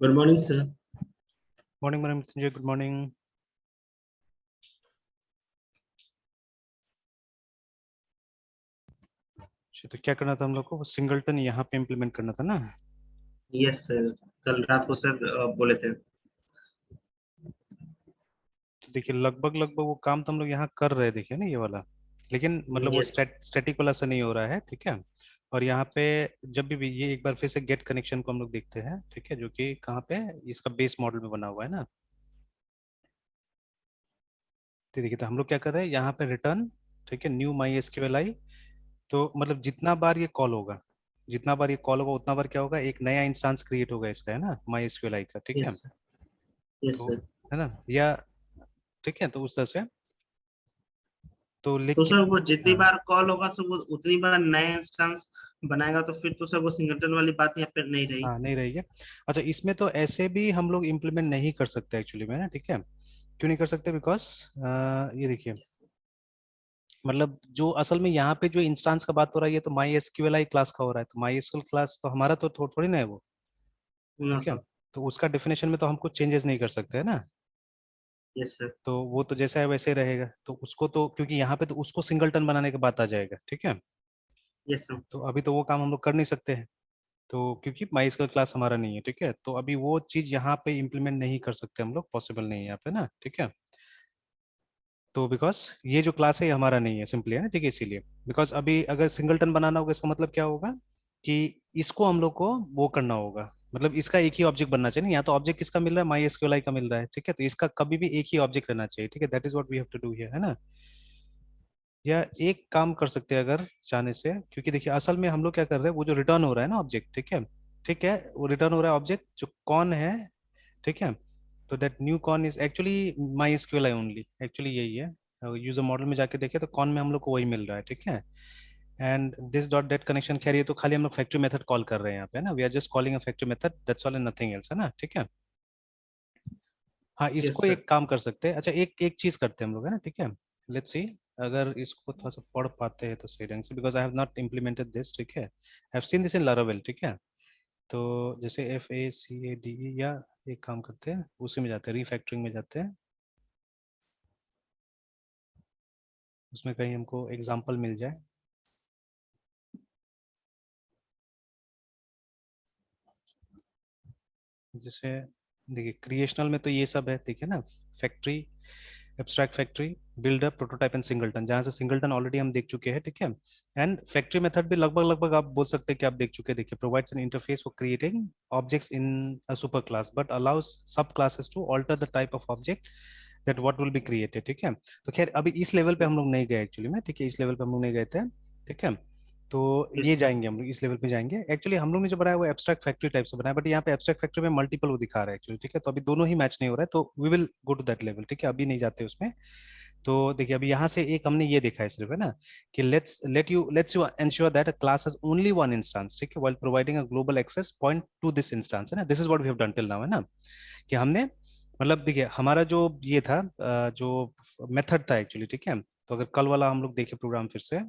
Good morning sir. Morning madam Mrityunjay, good morning. तो क्या करना था हम लोग को? सिंगलटन यहाँ पे इम्प्लीमेंट करना था ना? यस सर, कल रात को सर बोले थे। तो देखिए लगभग लगभग वो काम तो हम लोग यहाँ कर रहे हैं, देखिए ना ये वाला। लेकिन मतलब वो यस स्टैटिक वाला से नहीं हो रहा है, ठीक है। और यहाँ पे जब भी ये एक बार फिर से गेट कनेक्शन को हम लोग देखते हैं, ठीक है, जो कि कहाँ पे इसका बेस मॉडल में बना हुआ है ना। तो देखिए तो हम लोग क्या कर रहे हैं यहाँ पे रिटर्न, ठीक है, न्यू माई एसक्यूएल आई। तो मतलब जितना बार ये कॉल होगा, जितना बार ये कॉल होगा उतना बार क्या होगा, एक नया इंस्टेंस क्रिएट होगा इसका, है ना, माई एसक्यूएल आई का, ठीक है। यस यस तो सर। है ना, या ठीक है, तो उस तरह से तो तो सर लेकिन वो जितनी बार कॉल होगा तो वो उतनी बार नया इंस्टेंस बनाएगा, तो फिर तो सर वो सिंगलटन वाली बात यहाँ पे नहीं रही। हाँ नहीं रही है। अच्छा इसमें तो ऐसे भी हम लोग इम्प्लीमेंट नहीं कर सकते एक्चुअली में ना, ठीक है। क्यों नहीं कर सकते? बिकॉज ये देखिए, मतलब जो असल में यहाँ पे जो इंस्टांस का बात हो रहा है ये तो माई एसक्यूएल आई क्लास का हो रहा है, तो माई एसक्यूएल क्लास तो हमारा तो थोड़ी ना है वो, नो ठीक है। सर। तो उसका डेफिनेशन में तो हम कुछ चेंजेस नहीं कर सकते है ना। Yes sir. तो वो तो जैसा है वैसे ही रहेगा, तो उसको तो क्योंकि यहाँ पे तो उसको सिंगलटन बनाने के बाद आ जाएगा, ठीक है। Yes sir. तो अभी तो वो काम हम लोग कर नहीं सकते हैं, तो क्योंकि माइस्कल क्लास हमारा नहीं है, ठीक है। तो अभी वो चीज यहाँ पे इम्प्लीमेंट नहीं कर सकते हम लोग, पॉसिबल नहीं है यहाँ पे ना, ठीक है। तो बिकॉज ये जो क्लास है ये हमारा नहीं है सिंपली, है ना, ठीक है, इसीलिए। बिकॉज अभी अगर सिंगलटन बनाना होगा इसका मतलब क्या होगा कि इसको हम लोग को वो करना होगा, मतलब इसका एक ही ऑब्जेक्ट बनना चाहिए ना। यहाँ तो ऑब्जेक्ट किसका मिल रहा है, माई एसक्यूएल का मिल रहा है, ठीक है। तो इसका कभी भी एक ही ऑब्जेक्ट रहना चाहिए, ठीक है। That is what we have to do here, है ना। या एक काम कर सकते हैं अगर चाहने से, क्योंकि देखिए असल में हम लोग क्या कर रहे हैं, वो जो रिटर्न हो रहा है ना ऑब्जेक्ट, ठीक है, ठीक है, वो रिटर्न हो रहा है ऑब्जेक्ट जो कौन है, ठीक है। तो that new con is actually my SQL I only, actually यही है। यूजर मॉडल में जाके देखे तो कॉन में हम लोग को वही मिल रहा है, ठीक है। And this dot date connection, खैर ये तो खाली हम लोग फैक्ट्री मेथड कॉल कर रहे हैं यहाँ पे ना, we are just calling a factory method, that's all and nothing else, है ना, ठीक है। हाँ यस इसको सर। एक काम कर सकते हैं, अच्छा एक एक चीज करते हैं हम लोग, है ना, ठीक है। लेट्स सी, अगर इसको थोड़ा सा पढ़ पाते हैं तो सही ढंग से, because I have not implemented this, ठीक है, I have seen this in Laravel, ठीक है। तो जैसे FACADE, या एक काम करते हैं उसी में जाते हैं, रीफैक्टरिंग में जाते हैं, उसमें कहीं हमको एग्जाम्पल मिल जाए। जैसे देखिए क्रिएशनल में तो ये सब है, ठीक है ना, factory, abstract factory, build up, prototype and singleton, जहां से सिंगलटन ऑलरेडी हम देख चुके हैं, ठीक है। एंड फैक्ट्री मेथड भी लगभग लगभग आप बोल सकते हैं कि आप देख चुके हैं। देखिए provides an interface for creating objects in a super class but allows sub classes to alter the type of object that what will be created, ठीक है। तो खैर अभी इस लेवल पे हम लोग नहीं गए एक्चुअली में, ठीक है, इस लेवल पे हम लोग नहीं गए थे, ठीक है। तो ये यस सर। जाएंगे हम लोग, इस लेवल पे जाएंगे। एक्चुअली हम लोग ने जो बनाया वो एब्स्ट्रैक्ट फैक्ट्री टाइप से बनाया, बट यहाँ पे एब्स्ट्रैक्ट फैक्ट्री में मल्टीपल वो दिखा रहा है एक्चुअली, ठीक है। तो अभी दोनों ही मैच नहीं हो रहा है, तो we will go to that level, ठीक है, अभी नहीं जाते उसमें। तो देखिए अभी यहाँ से एक हमने ये देखा है सिर्फ, है ना, कि let's you ensure that a class has only one instance, ठीक है, while providing a global access point to this instance, है ना। This is what we have done till now, है ना, कि हमने मतलब देखिए हमारा जो ये था जो मेथड था एक्चुअली, ठीक है। तो अगर कल वाला हम लोग देखें प्रोग्राम फिर से,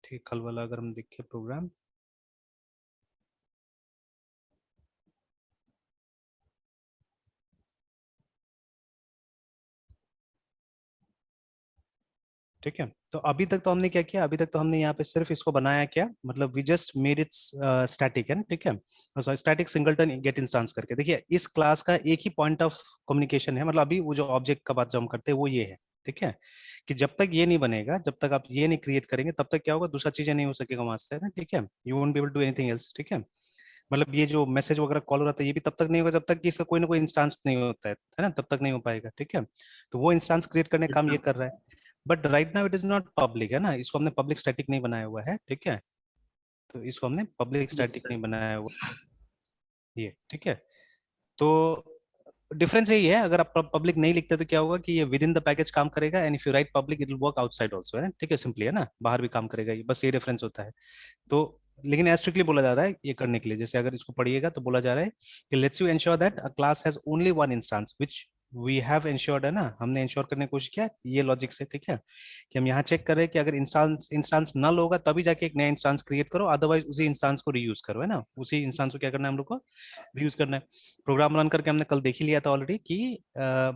ठीक, कल वाला अगर हम देखें प्रोग्राम, ठीक है। तो अभी तक तो हमने क्या किया, अभी तक तो हमने यहाँ पे सिर्फ इसको बनाया क्या, मतलब we just made its static है, ठीक है, sorry static singleton get instance करके। देखिए इस क्लास का एक ही पॉइंट ऑफ कम्युनिकेशन है, मतलब अभी वो जो ऑब्जेक्ट का बात जो हम करते हैं वो ये है, ठीक है, कि जब तक ये नहीं बनेगा, जब तक आप ये नहीं क्रिएट करेंगे, तब तक क्या होगा, दूसरा चीजें नहीं हो सकेगा वहां से, है ना, ठीक है, you won't be able to anything else, ठीक है। मतलब ये जो मैसेज वगैरह कॉल हो रहा था ये भी तब तक नहीं होगा जब तक कि इसका कोई ना कोई इंस्टांस नहीं होता है ना, तब तक नहीं हो पाएगा, ठीक है। तो वो इंस्टांस क्रिएट करने का यस काम ये सर। कर रहा है। But right now it is not public, है ना, इसको हमने पब्लिक स्टैटिक नहीं बनाया हुआ है, ठीक है। तो इसको हमने पब्लिक यस स्टैटिक सर। नहीं बनाया हुआ ये, ठीक है। तो डिफरेंस यही है, अगर आप पब्लिक नहीं लिखते तो क्या होगा कि ये विद इन द पैकेज काम करेगा, and if you right public it will work outside also, है ना, ठीक है, सिंपली, है ना, बाहर भी काम करेगा ये, बस ये डिफरेंस होता है। तो लेकिन स्ट्रिक्टली बोला जा रहा है ये करने के लिए, जैसे अगर इसको पढ़िएगा तो बोला जा रहा है कि let's you ensure that a class has only one instance which we have ensured, है ना, हमने इंश्योर करने की कोशिश किया ये लॉजिक से, ठीक है, कि हम यहाँ चेक कर रहे हैं कि अगर इंस्टेंस इंस्टेंस नल होगा तभी जाके एक नया इंस्टेंस क्रिएट करो, अदरवाइज उसी इंस्टेंस को रीयूज करो, है ना, उसी इंस्टेंस को क्या करना है हम लोग को, रीयूज करना है। प्रोग्राम रन करके हमने कल देख ही लिया था ऑलरेडी कि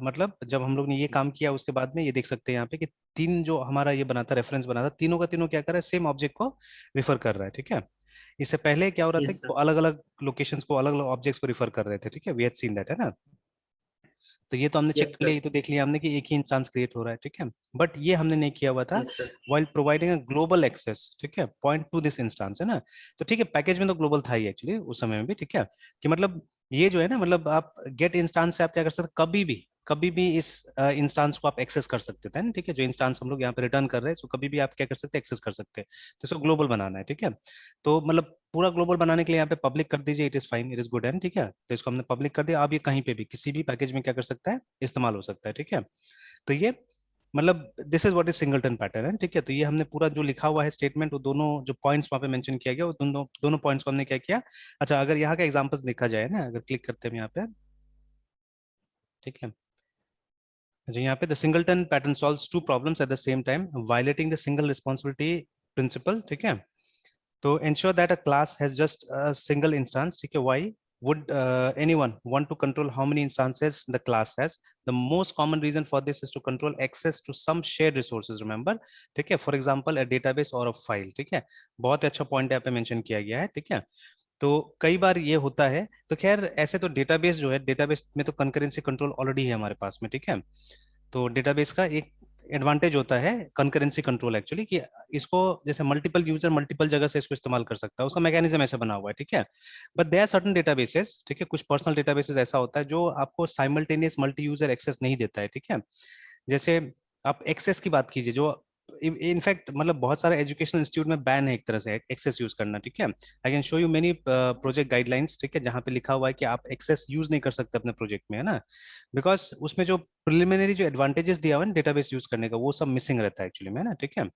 मतलब जब हम लोग ने ये काम किया उसके बाद में ये देख सकते हैं यहाँ पे कि तीन जो हमारा ये बना था, रेफरेंस बना था, तीनों का तीनों क्या कर रहा है, सेम ऑब्जेक्ट को रिफर कर रहा है, ठीक है। इससे पहले क्या हो रहा था यस कि वो सर। अलग अलग लोकेशंस को अलग अलग ऑब्जेक्ट्स को रिफर कर रहे थे, ठीक है, वी हैड सीन दैट, है ना। तो ये तो हमने चेक यस कर लिया, सर। ये तो देख लिया हमने कि एक ही इंस्टेंस क्रिएट हो रहा है, ठीक है। बट ये हमने नहीं किया हुआ था yes sir. while providing a global access, ठीक है, पॉइंट टू दिस इंस्टेंस, है ना। तो ठीक है, पैकेज में तो ग्लोबल था ही एक्चुअली उस समय में भी, ठीक है, कि मतलब ये जो है ना, मतलब आप गेट इंस्टेंस से आप क्या कर सकते, कभी भी इस इंस्टेंस को आप एक्सेस कर सकते थे ना, ठीक है, जो इंस्टेंस हम लोग यहाँ पे रिटर्न कर रहे हैं, तो कभी भी आप क्या कर सकते हैं, एक्सेस कर सकते हैं। तो इसको ग्लोबल बनाना है, ठीक है। तो मतलब पूरा ग्लोबल बनाने के लिए यहाँ पे पब्लिक कर दीजिए, it is fine, it is good, है, ठीक है। तो इसको हमने पब्लिक कर दिया, अब ये कहीं पे भी किसी भी पैकेज में क्या कर सकता है, इस्तेमाल हो सकता है, ठीक है। तो ये मतलब this is what is singleton pattern है, ठीक है। तो ये हमने पूरा जो लिखा हुआ है स्टेटमेंट, वो दोनों जो पॉइंट्स वहां पे मेंशन किया गया, वो दोनों दोनों पॉइंट्स को हमने क्या किया। अच्छा, अगर यहाँ का एग्जांपल्स देखा जाए ना, अगर क्लिक करते हैं हम यहाँ पे, ठीक है, जी यहाँ पे the singleton pattern solves two problems at the same time violating the single responsibility principle, ठीक है। तो ensure that a class has just a single instance, ठीक है, why would anyone want to control how many instances the class has? The most common reason for this is to control access to some shared resources, remember, ठीक है, for example a database or a file, ठीक है। बहुत अच्छा point यहाँ पे mention किया गया है, ठीक है। तो कई बार ये होता है, तो खैर ऐसे तो डेटाबेस जो है, डेटाबेस में तो कंकरेंसी कंट्रोल ऑलरेडी है हमारे पास में, ठीक है। तो डेटाबेस का एक एडवांटेज होता है कंकरेंसी कंट्रोल एक्चुअली, कि इसको जैसे मल्टीपल यूजर मल्टीपल जगह से इसको इस्तेमाल कर सकता है, उसका मैकेनिज्म ऐसे बना हुआ है, ठीक है। But there are certain databases, ठीक है, कुछ पर्सनल डेटाबेसेस ऐसा होता है जो आपको साइमल्टेनियस मल्टी यूजर एक्सेस नहीं देता है, ठीक है। जैसे आप एक्सेस की बात कीजिए, जो इनफैक्ट मतलब बहुत सारे एजुकेशनल इंस्टीट्यूट में बैन है एक तरह से एक्सेस यूज करना, ठीक है। I can show you many project guidelines, ठीक है, जहाँ पे लिखा हुआ है कि आप एक्सेस यूज नहीं कर सकते अपने प्रोजेक्ट में, है ना, बिकॉज उसमें जो प्रिलिमिनरी जो एडवांटेजेस दिया हुआ है डेटाबेस यूज करने का, वो सब मिसिंग रहता है एक्चुअली में, है ना, ठीक है।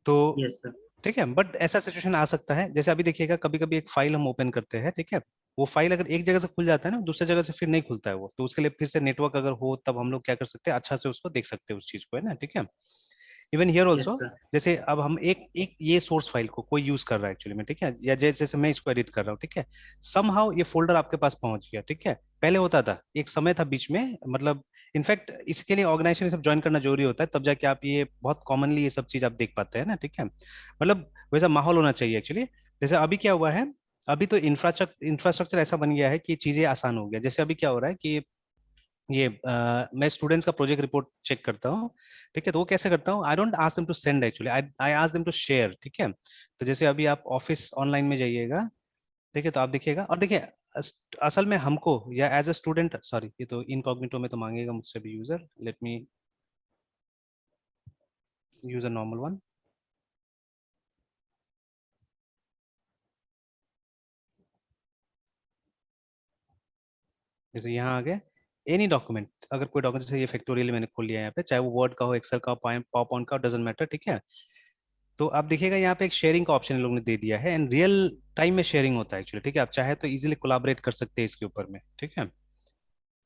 तो यस सर। ठीक है, बट ऐसा सिचुएशन आ सकता है, जैसे अभी देखिएगा कभी कभी एक फाइल हम ओपन करते हैं, ठीक है, वो फाइल अगर एक जगह से खुल जाता है ना, दूसरी जगह से फिर नहीं खुलता है वो, तो उसके लिए फिर से नेटवर्क अगर हो तब हम लोग क्या कर सकते हैं, अच्छा से उसको देख सकते हैं उस चीज को, है ना, ठीक है। Even here yes also, sir. जैसे अब हम एक एक ये सोर्स फाइल को कोई यूज कर रहा है एक्चुअली में, ठीक है, या जैसे जैसे मैं इसको एडिट कर रहा हूँ, ठीक है, समहाउ ये फोल्डर आपके पास पहुंच गया, ठीक है। पहले होता था, एक समय था बीच में, मतलब इनफैक्ट इसके लिए ऑर्गेनाइजेशन सब ज्वाइन करना जरूरी होता है, तब जाके आप ये बहुत कॉमनली ये सब चीज आप देख पाते हैं ना, ठीक है। मतलब वैसा माहौल होना चाहिए एक्चुअली। जैसे अभी क्या हुआ है, अभी तो इंफ्रास्ट्रक्चर ऐसा बन गया है कि चीजें आसान हो गया। जैसे अभी क्या हो रहा है कि ये मैं स्टूडेंट्स का प्रोजेक्ट रिपोर्ट चेक करता हूँ, ठीक है, तो वो कैसे करता हूँ, I don't ask them to send actually, I I ask them to share, ठीक है। तो जैसे अभी आप ऑफिस ऑनलाइन में जाइएगा, ठीक है, तो आप देखिएगा और देखिए असल में हमको या एज अ स्टूडेंट, सॉरी ये तो इनकॉग्निटो में तो मांगेगा मुझसे भी user, let me use a normal one. जैसे यहाँ आ गए, एनी डॉक्यूमेंट, अगर कोई डॉक्यूमेंट, जैसे ये फैक्टोरियल मैंने खोल लिया है यहाँ पे, चाहे वो वर्ड का हो, एक्सेल का हो, पावर पॉइंट का, डजेंट मैटर, ठीक है। तो आप देखिएगा यहाँ पे एक शेयरिंग का ऑप्शन इन लोगों ने दे दिया है, एंड रियल टाइम में शेयरिंग होता है एक्चुअली, ठीक है। आप चाहे तो इजीली कोलैबोरेट कर सकते हैं इसके ऊपर में, ठीक है।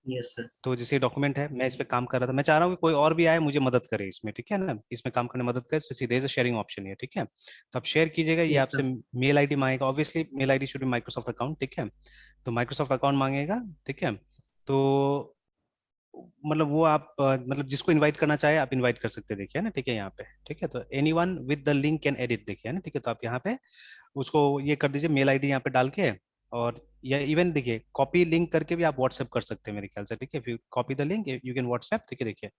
Yes sir. तो जैसे डॉक्यूमेंट है, मैं इस पे काम कर रहा था, मैं चाह रहा हूँ कि कोई और भी आए मुझे मदद करे इसमें, ठीक है ना, इसमें काम करने में मदद करे, तो सीधे से शेयरिंग ऑप्शन है, ठीक है। तो आप शेयर कीजिएगा, ये यस आपसे सर। मेल आईडी मांगेगा, obviously mail ID should be Microsoft account, ठीक है। तो माइक्रोसॉफ्ट अकाउंट मांगेगा, ठीक है। तो मतलब वो आप मतलब जिसको इनवाइट करना चाहे आप इनवाइट कर सकते हैं, देखिए ना, ठीक है यहाँ पे, ठीक है। तो anyone with the link can edit, देखिए ना, ठीक है। तो आप यहाँ पे उसको ये कर दीजिए, मेल आईडी यहाँ पे डाल के, और या इवन देखिए कॉपी लिंक करके भी आप व्हाट्सएप कर सकते हैं मेरे ख्याल से, ठीक है। फिर copy the link you can WhatsApp, ठीक है, देखिए,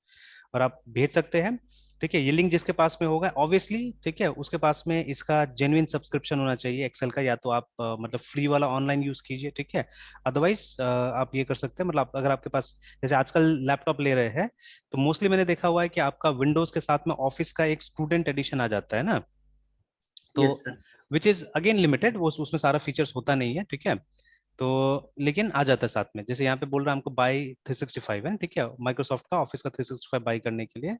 और आप भेज सकते हैं, ठीक है। ये लिंक जिसके पास में होगा ऑब्वियसली, ठीक है, उसके पास में इसका जेन्युइन सब्सक्रिप्शन होना चाहिए एक्सेल का, या तो आप मतलब फ्री वाला ऑनलाइन यूज कीजिए, ठीक है। अदरवाइज आप ये कर सकते हैं, मतलब अगर आपके पास जैसे आजकल लैपटॉप ले रहे हैं, तो मोस्टली मैंने देखा हुआ है कि आपका विंडोज के साथ में ऑफिस का एक स्टूडेंट एडिशन आ जाता है ना, तो yes sir. Which is again limited, वो उसमें सारा फीचर्स होता नहीं है, ठीक है। तो लेकिन आ जाता है साथ में, जैसे यहाँ पे बोल रहा है हमको बाई 365 है, ठीक है, माइक्रोसॉफ्ट का ऑफिस का 365 बाई करने के लिए।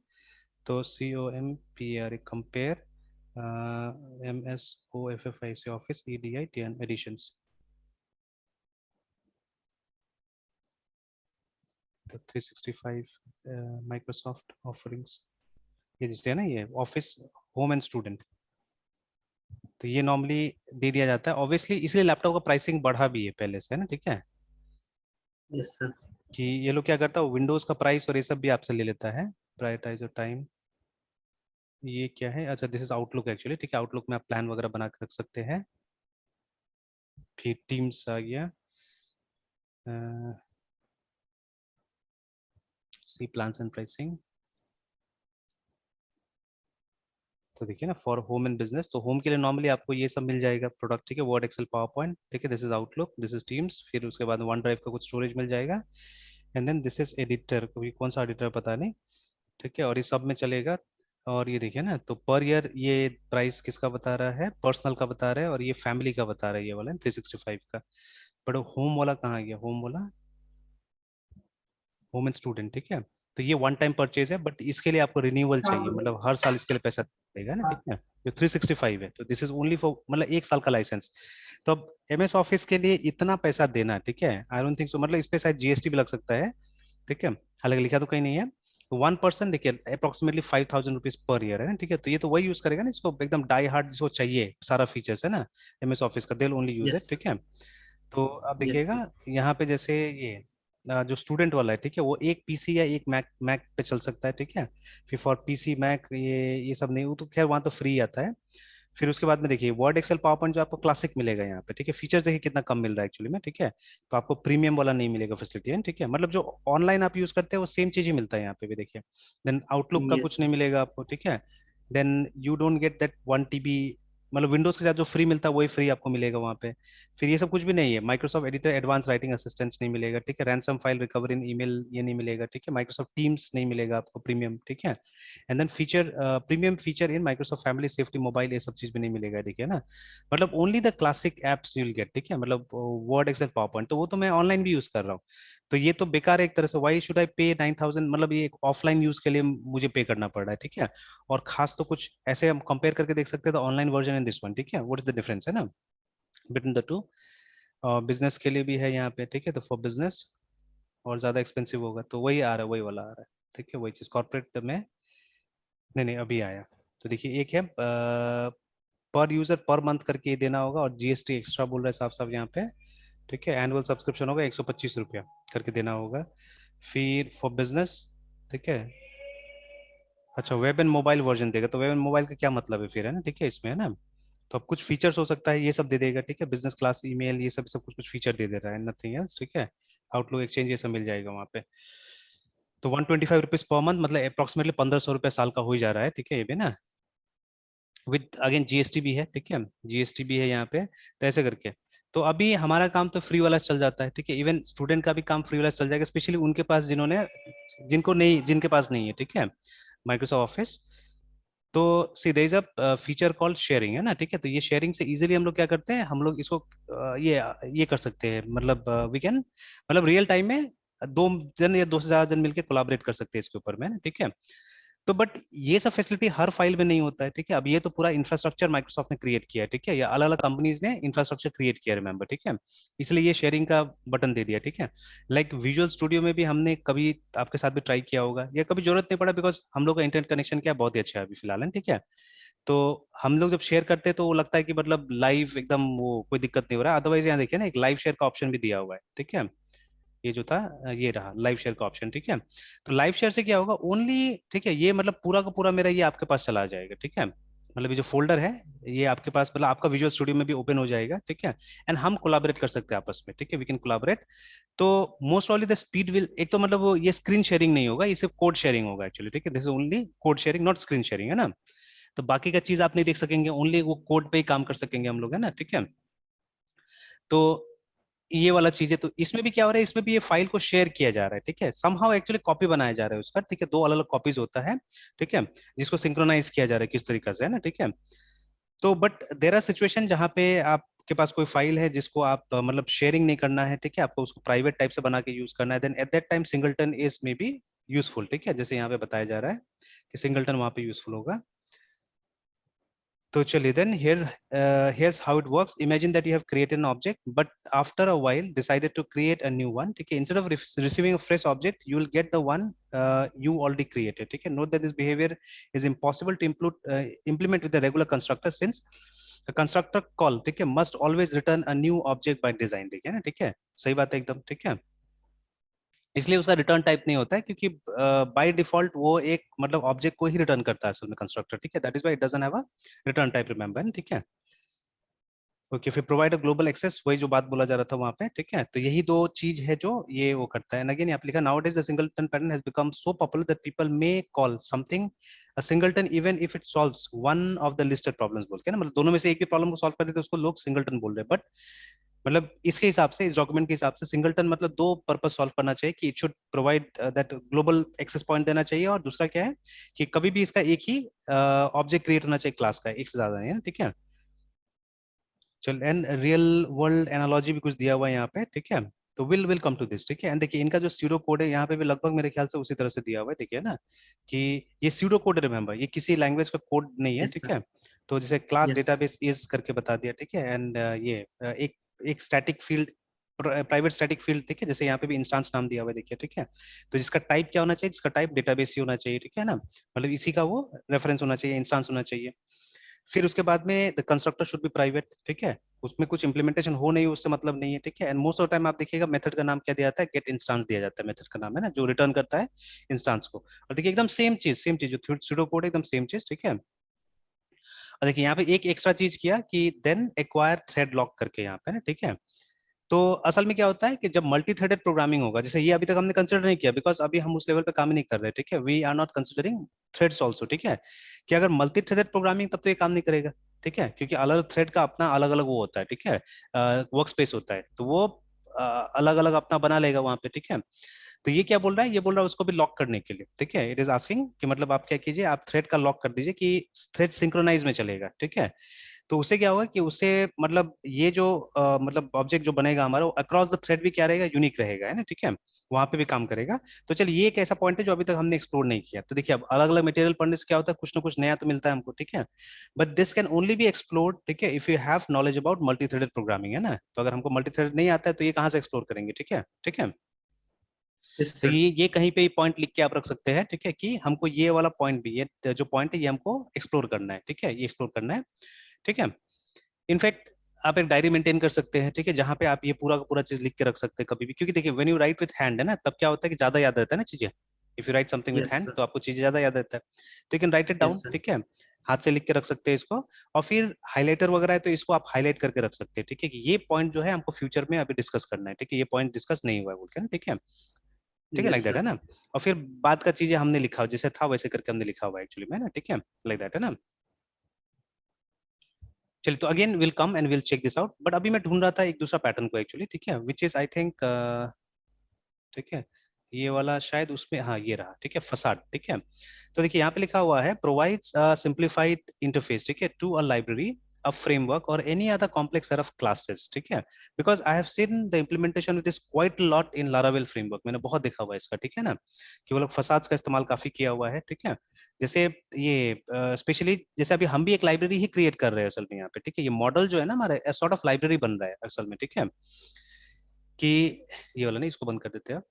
तो COMPARE compare MSOFFIC office EDI 10 editions, तो 365 माइक्रोसॉफ्ट ऑफरिंग्स, ये जिससे है ना, ये ऑफिस होम एंड स्टूडेंट, तो ये नॉर्मली दे दिया जाता है ऑब्वियसली, इसलिए लैपटॉप का प्राइसिंग बढ़ा भी है पहले से, है ना, ठीक है। Yes sir. कि ये लोग क्या करता है, विंडोज का प्राइस और ये सब भी आपसे ले लेता है। प्रायोरिटाइज टाइम, ये क्या है, अच्छा दिस इज आउटलुक एक्चुअली, ठीक है। आउटलुक में आप प्लान वगैरह बना के रख सकते हैं। फिर टीम्स आ गया, सी प्लान्स एंड प्राइसिंग, तो देखिए ना, फॉर होम एंड बिजनेस, तो होम के लिए नॉर्मली आपको ये सब मिल जाएगा प्रोडक्ट, ठीक है, वर्ड एक्सेल पावर पॉइंट, ठीक है, this is outlook, this is teams, फिर उसके बाद वन ड्राइव का कुछ स्टोरेज मिल जाएगा, and then this is editor, कोई कौन सा एडिटर पता नहीं, ठीक है, और ये सब में चलेगा। और ये देखिए ना, तो पर ईयर ये प्राइस किसका बता रहा है, पर्सनल का बता रहा है, और ये फैमिली का बता रहा है, ये वाला 365 का। बट होम वाला कहाँ गया, होम वाला, होम एंड स्टूडेंट, ठीक है। तो ये वन टाइम परचेज है, बट इसके लिए आपको रिन्यूअल चाहिए, मतलब हर साल इसके लिए पैसा देगा ना, ठीक है। जो 365 है, तो दिस इज ओनली फॉर मतलब एक साल का लाइसेंस। तो अब MS ऑफिस के लिए इतना पैसा देना, ठीक है, आई डोंट थिंक सो, मतलब इस पे शायद GST भी लग सकता है, ठीक है, हालांकि लिखा तो कहीं नहीं है। वन पर्सन देखिए अप्रोक्सीमेटली 5,000 रुपीज पर ईयर है ना, ठीक है। तो ये तो वही यूज करेगा ना, इसको एकदम डाई हार्ड जिसको चाहिए सारा फीचर्स है ना MS ऑफिस का, they only use it, yes. ठीक है। तो आप यस देखिएगा सर। यहाँ पे जैसे ये जो स्टूडेंट वाला है, ठीक है, वो एक PC या एक मैक मैक पे चल सकता है, ठीक है। फिर फॉर PC मैक ये सब नहीं, वो तो खैर वहाँ तो फ्री आता है। फिर उसके बाद में देखिए वर्ड एक्सेल पावर पॉइंट जो आपको क्लासिक मिलेगा यहाँ पे, ठीक है, फीचर्स देखिए कितना कम मिल रहा है एक्चुअली में, ठीक है। तो आपको प्रीमियम वाला नहीं मिलेगा फैसिलिटी है, ठीक है, मतलब जो ऑनलाइन आप यूज करते हैं वो सेम चीज ही मिलता है यहाँ पे भी, देखिए। देन आउटलुक का यस कुछ नहीं सर। मिलेगा आपको, ठीक है। Then you don't get that 1 TB, मतलब विंडोज के साथ जो फ्री मिलता है वही फ्री आपको मिलेगा वहाँ पे। फिर ये सब कुछ भी नहीं है, Microsoft editor advance writing assistance नहीं मिलेगा, ठीक है, ransom file recover in email ये नहीं मिलेगा, ठीक है, माइक्रोसॉफ्ट टीम्स नहीं मिलेगा आपको प्रीमियम, ठीक है। And then feature premium feature in Microsoft family safety mobile, ये सब चीज भी नहीं मिलेगा, देखिए ना। मतलब only the classic apps you will get, ठीक है, मतलब वर्ड एक्सेल पावर पॉइंट, तो वो तो मैं ऑनलाइन भी यूज कर रहा हूँ। तो ये तो बेकार है एक तरह से, वाई शुड आई पे 9,000, मतलब ये ऑफलाइन यूज के लिए मुझे पे करना पड़ रहा है, ठीक है। और खास तो कुछ ऐसे हम कंपेयर करके देख सकते हैं, तो online version and this one, ठीक है, व्हाट इज द डिफरेंस है ना बिटवीन द टू। बिजनेस के लिए भी है यहाँ पे, ठीक है, तो फॉर बिजनेस और ज्यादा एक्सपेंसिव होगा, तो वही आ रहा है, वही वाला आ रहा है, ठीक है, वही चीज कॉर्पोरेट में नहीं, नहीं अभी आया। तो देखिए एक है पर यूजर पर मंथ करके देना होगा, और GST एक्स्ट्रा बोल रहा है साफ साफ यहाँ पे, ठीक है। एनुअल सब्सक्रिप्शन होगा 125 रुपया करके देना होगा। फिर फॉर बिजनेस, ठीक है, अच्छा वेब एंड मोबाइल वर्जन देगा, तो वेब एंड मोबाइल का क्या मतलब है फिर, है ना, ठीक है, इसमें है ना। तो अब कुछ फीचर्स हो सकता है ये सब दे देगा, ठीक है, बिजनेस क्लास ईमेल ये सब सब कुछ कुछ फीचर दे दे रहा है, नथिंग एल्स, ठीक है। आउटलुक एक्सचेंज ये सब मिल जाएगा वहाँ पे। तो 125 रुपीज पर मंथ, मतलब अप्रोक्सीमेटली 1,500 रुपया साल का हो ही जा रहा है, ठीक है, ये भी ना, विद अगेन GST भी है, ठीक है, GST भी है यहाँ पे, तो ऐसे करके। तो अभी हमारा काम तो फ्री वाला चल जाता है, ठीक है, इवन स्टूडेंट का भी काम फ्री वाला चल जाएगा, स्पेशली उनके पास जिन्होंने जिनको नहीं जिनके पास नहीं है, ठीक है, माइक्रोसॉफ्ट ऑफिस। तो see there is a feature called sharing, है ना, ठीक है। तो ये शेयरिंग से इजीली हम लोग क्या करते हैं, हम लोग इसको ये कर सकते हैं, मतलब वी कैन, मतलब रियल टाइम में 2 जन या 2 से ज्यादा जन मिलकर कोलाबरेट कर सकते हैं इसके ऊपर में, है ना, ठीक है। तो बट ये सब फैसिलिटी हर फाइल में नहीं होता है, ठीक है। अब ये तो पूरा इंफ्रास्ट्रक्चर माइक्रोसॉफ्ट ने क्रिएट किया है, ठीक है, या अलग अलग कंपनीज ने इंफ्रास्ट्रक्चर क्रिएट किया, रिमेंबर, ठीक है। इसलिए ये शेयरिंग का बटन दे दिया, ठीक है। लाइक विजुअल स्टूडियो में भी हमने कभी आपके साथ भी ट्राई किया होगा, या कभी जरूरत नहीं पड़ा, बिकॉज हम लोग का इंटरनेट कनेक्शन क्या है, बहुत ही अच्छा है अभी फिलहाल, है, ठीक है। तो हम लोग जब शेयर करते हैं तो वो लगता है कि मतलब लाइव एकदम वो कोई दिक्कत नहीं हो रहा है, अदरवाइज यहाँ देखिए ना एक लाइव शेयर का ऑप्शन भी दिया हुआ है, ठीक है। ये जो था ये रहा लाइव शेयर का ऑप्शन, ठीक है। तो लाइव शेयर से क्या होगा ओनली, ठीक है, ये मतलब पूरा का पूरा मेरा ये आपके पास चला जाएगा, ठीक है। मतलब ये जो फोल्डर है ये आपके पास मतलब आपका विजुअल स्टूडियो में भी ओपन हो जाएगा, ठीक है। एंड हम कोलाबरेट कर सकते हैं आपस में, ठीक है, वी कैन कोलाबरेट। तो मोस्ट ऑफली द स्पीड विल, एक तो मतलब वो ये स्क्रीन शेयरिंग नहीं होगा, ये सिर्फ कोड शेयरिंग होगा एक्चुअली, ठीक है। This is only code sharing not screen sharing, है ना। तो बाकी का चीज आप नहीं देख सकेंगे, ओनली वो कोड पे ही काम कर सकेंगे हम लोग, है ना, ठीक है। तो ये वाला चीज है। तो इसमें भी क्या हो रहा है, इसमें भी ये फाइल को शेयर किया जा रहा है, ठीक है। समहाउ एक्चुअली कॉपी बनाया जा रहा है उसका, ठीक है, दो अलग अलग कॉपीज होता है, ठीक है, जिसको सिंक्रोनाइज किया जा रहा है किस तरीके से, है ना, ठीक है। तो बट देर आर सिचुएशन जहाँ पे आपके पास कोई फाइल है जिसको आप मतलब शेयरिंग नहीं करना है, ठीक है, आपको उसको प्राइवेट टाइप से बना के यूज करना है, then at that time singleton is maybe useful, ठीक है, जैसे यहाँ पे बताया जा रहा है कि सिंगलटन वहां पे यूजफुल होगा। तो चलिए then here's how it works. Imagine that you have created an object but after a while decided to create a new one, ठीक है। Instead of receiving a fresh object you will get the one you already created, ठीक है। Note that this behavior is impossible to implement with the regular constructor since the constructor call, ठीक है, must always return a new object by design, देखिए ना, ठीक है, सही बात है एकदम, ठीक है। इसलिए उसका रिटर्न टाइप नहीं होता है क्योंकि बाय डिफॉल्ट वो एक मतलब ऑब्जेक्ट को ही रिटर्न करता है असल में कंस्ट्रक्टर, ठीक है। That is why it doesn't have a return type, remember, ठीक है। ओके, फिर प्रोवाइड अ ग्लोबल एक्सेस, वही जो बात बोला जा रहा था वहां पे, ठीक है। तो यही दो चीज है जो ये वो करता है। अगेन यहाँ पे लिखा nowadays the singleton pattern has become so popular that people may call something a singleton even if it solves one of the listed problems, बोल के ना, मतलब दोनों में से एक भी प्रॉब्लम को सॉल्व कर देते हैं उसको लोग सिंगलटन बोल रहे हैं। बट मतलब इसके हिसाब से, इस डॉक्यूमेंट के हिसाब से सिंगलटन मतलब दो पर्पस सॉल्व करना चाहिए कि it should provide that global access point देना चाहिए, और दूसरा क्या है कि कभी भी इसका एक ही ऑब्जेक्ट क्रिएट होना चाहिए क्लास का, एक से ज्यादा नहीं है, ठीक है। चल एंड रियल वर्ल्ड एनालॉजी भी कुछ दिया हुआ है यहाँ पे, ठीक है। तो विल कम टू दिस, ठीक है। एंड देखिए इनका जो स्यूडो कोड है यहाँ पे भी लगभग मेरे ख्याल से उसी तरह से दिया हुआ है, देखिए ना, कि ये स्यूडो कोड, रिमेंबर, ये किसी लैंग्वेज का कोड नहीं है, यस ठीक सर। है। तो जैसे class yes sir. Database is करके बता दिया, ठीक है। एंड ये एक एक static field, private static field, ठीक है, जैसे यहाँ पे भी इंस्टांस नाम दिया हुआ है, देखिए, ठीक है। तो जिसका टाइप क्या होना चाहिए, जिसका टाइप डेटाबेस ही होना चाहिए, ठीक है ना, मतलब इसी का वो रेफरेंस होना चाहिए, इंस्टांस होना चाहिए। फिर उसके बाद में the constructor should be private, ठीक है, उसमें कुछ इंप्लीमेंटेशन हो नहीं उससे मतलब नहीं है, ठीक है। एंड मोस्ट ऑफ टाइम आप देखिएगा मेथड का नाम क्या दिया जाता है, गेट इंस्टांस दिया जाता है, मेथड का नाम है ना, जो रिटर्न करता है इंस्टांस को। और देखिए एकदम सेम चीज जो सूडो कोड एकदम सेम चीज, ठीक है। और देखिए यहाँ पे एक एक्स्ट्रा चीज किया कि देन एक्वायर थ्रेड लॉक करके यहाँ पे ना, ठीक है। तो असल में क्या होता है कि जब मल्टी थ्रेडेड प्रोग्रामिंग होगा, जैसे ये अभी तक हमने कंसिडर नहीं किया बिकॉज अभी हम उस लेवल पे काम नहीं कर रहे, ठीक है, we are not considering threads also, ठीक है। कि अगर मल्टी थ्रेडेड प्रोग्रामिंग तब तो ये काम नहीं करेगा, ठीक है, क्योंकि अलग थ्रेड का अपना अलग अलग वो होता है, ठीक है, वर्क स्पेस होता है, तो वो अलग अलग अपना बना लेगा वहां पे, ठीक है। तो ये क्या बोल रहा है, ये बोल रहा है उसको भी लॉक करने के लिए, ठीक है। इट इज आस्किंग कि मतलब आप क्या कीजिए, आप थ्रेड का लॉक कर दीजिए कि थ्रेड सिंक्रोनाइज में चलेगा, ठीक है। तो उससे क्या होगा कि उससे मतलब ये जो मतलब ऑब्जेक्ट जो बनेगा हमारा वो अक्रॉस द थ्रेड भी क्या रहेगा, यूनिक रहेगा, है ना, ठीक है, वहां पे भी काम करेगा। तो चलिए ये एक ऐसा पॉइंट है जो अभी तक हमने एक्सप्लोर नहीं किया। तो देखिए अब अलग अलग मटेरियल पढ़ने से क्या होता है, कुछ ना कुछ नया तो मिलता है हमको, ठीक है। But this can only B explored, ठीक है, if you have knowledge about multi threaded programming, है ना। तो अगर हमको मल्टी थ्रेडेड नहीं आता है तो ये कहाँ से एक्सप्लोर करेंगे, ठीक है, ठीक है। यस तो सर। ये कहीं पे पॉइंट लिख के आप रख सकते हैं, ठीक है, कि हमको ये वाला पॉइंट भी, ये जो पॉइंट है ये हमको एक्सप्लोर करना है, ठीक है, ये एक्सप्लोर करना है, ठीक है। इनफैक्ट आप एक डायरी मेंटेन कर सकते हैं, ठीक है, जहां पे आप ये पूरा का पूरा चीज लिख के रख सकते हैं कभी भी, क्योंकि देखिए when you right with hand, है ना, तब क्या होता है कि ज्यादा याद रहता है ना चीजें। If you right something with yes hand sir. तो आपको चीजें ज्यादा याद रहता है, तो you can write it down, yes sir. ठीक है, हाथ से लिख के रख सकते हैं इसको। और फिर हाइलाइटर वगैरह है तो इसको आप हाईलाइट करके रख सकते हैं, ठीक है, कि ये पॉइंट जो है हमको फ्यूचर में अभी डिस्कस करना है, ठीक है, ये पॉइंट डिस्कस नहीं हुआ है बोल के ना, ठीक है, ठीक है, लाइक यस दैट, है सर। ना। और फिर बाद का चीजें हमने लिखा जैसे था वैसे करके हमने लिखा हुआ है एक्चुअली में ना, ठीक है, लाइक दैट, है ना। चलिए तो again will come and will check this out, but अभी मैं ढूंढ रहा था एक दूसरा पैटर्न को एक्चुअली, ठीक है, विच इज आई थिंक, ठीक है, ये वाला शायद उसमें, हाँ ये रहा, ठीक है, फसाड, ठीक है। तो देखिए यहाँ पे लिखा हुआ है प्रोवाइड्स सिंप्लीफाइड इंटरफेस, ठीक है, to a library, a framework or any other complex set of classes, ठीक है। because I have seen the implementation with this quite a lot in Laravel framework, मैंने बहुत देखा हुआ है इसका, ठीक है ना, कि वो लोग फसाड्स का इस्तेमाल काफी किया हुआ है, ठीक है। जैसे ये स्पेशली जैसे अभी हम भी एक लाइब्रेरी ही क्रिएट कर रहे हैं असल में यहाँ पे, ठीक है, ये मॉडल जो है ना हमारा सॉर्ट ऑफ लाइब्रेरी बन रहा है असल में, ठीक है, कि ये वाला नहीं, इसको बंद कर देते हैं।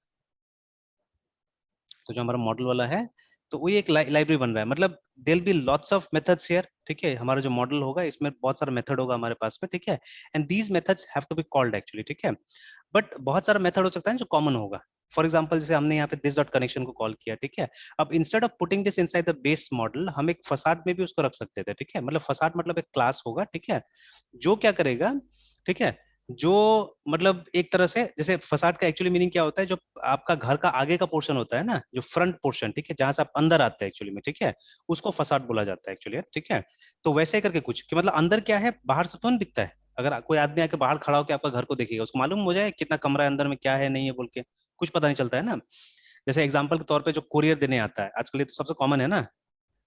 तो जो हमारा मॉडल वाला है तो वही एक लाइब्रेरी बन रहा है, मतलब there be lots of methods here, ठीक है, हमारा जो मॉडल होगा इसमें बहुत सारा मेथड होगा हमारे पास में, ठीक है। And these methods have to be called actually, ठीक है। बट बहुत सारा मेथड हो सकता है जो कॉमन होगा। फॉर एग्जाम्पल जैसे हमने यहाँ पे दिस डॉट कनेक्शन को कॉल किया, ठीक है। अब instead of putting this inside the base model, हम एक फसाड में भी उसको रख सकते थे, ठीक है। मतलब फसाड मतलब एक क्लास होगा, ठीक है, जो क्या करेगा, ठीक है, जो मतलब एक तरह से जैसे फसाड का एक्चुअली मीनिंग क्या होता है, जो आपका घर का आगे का पोर्शन होता है ना, जो फ्रंट पोर्शन, ठीक है, जहां से आप अंदर आते हैं एक्चुअली में, ठीक है, उसको फसाड बोला जाता है एक्चुअली, ठीक है। तो वैसे ही करके कुछ कि मतलब अंदर क्या है बाहर से तो नहीं दिखता है। अगर कोई आदमी आके बाहर खड़ा होकर आपका घर को देखेगा, उसको मालूम हो जाए कितना कमरा है अंदर में, क्या है नहीं है बोल के, कुछ पता नहीं चलता है ना। जैसे एग्जाम्पल के तौर पे जो कुरियर देने आता है आजकल, ये तो सबसे कॉमन है ना,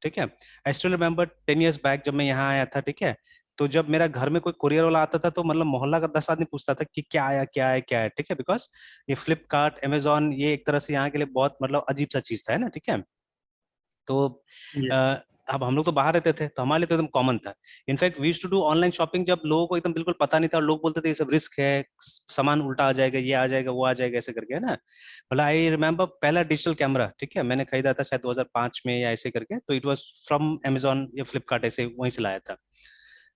ठीक है। I still remember 10 years back जब मैं यहाँ आया था, ठीक है, तो जब मेरा घर में कोई कुरियर वाला आता था तो मतलब मोहल्ला का 10 आदमी पूछता था कि क्या आया क्या है क्या है, ठीक है, बिकॉज ये फ्लिपकार्ट अमेजोन ये एक तरह से यहाँ के लिए बहुत मतलब अजीब सा चीज था, है ना, ठीक है। तो Yes. अ, अब हम लोग तो बाहर रहते थे तो हमारे लिए तो एकदम कॉमन था। In fact we used to do online shopping जब लोगों को एकदम बिल्कुल पता नहीं था, और लोग बोलते थे ये सब रिस्क है, सामान उल्टा आ जाएगा, ये आ जाएगा वो आ जाएगा ऐसे करके, है ना। भला आई रिमेम्बर पहला डिजिटल कैमरा, ठीक है, मैंने खरीदा था शायद 2005 में या ऐसे करके, तो इट वाज फ्रॉम अमेजोन या फ्लिपकार्ट, ऐसे वहीं से लाया था।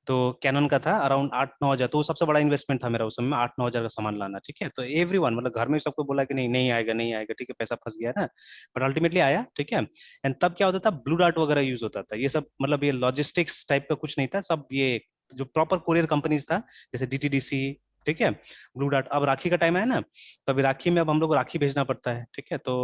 तो कैनन का था अराउंड 8-9 हजार, तो वो सबसे बड़ा इन्वेस्टमेंट था मेरा उस समय में, 8-9 हजार का सामान लाना, ठीक है। तो एवरीवन मतलब घर में सबको बोला कि नहीं नहीं आएगा नहीं आएगा, ठीक है, पैसा फंस गया ना, बट अल्टीमेटली आया, ठीक है। एंड तब क्या होता था, ब्लू डार्ट वगैरह यूज होता था, ये सब मतलब ये लॉजिस्टिक्स टाइप का कुछ नहीं था, सब ये जो प्रॉपर कोरियर कंपनीज था, जैसे डीटीडीसी, ठीक है, ब्लू डार्ट। अब राखी का टाइम है ना, तो अभी राखी में अब हम लोग को राखी भेजना पड़ता है, ठीक है। तो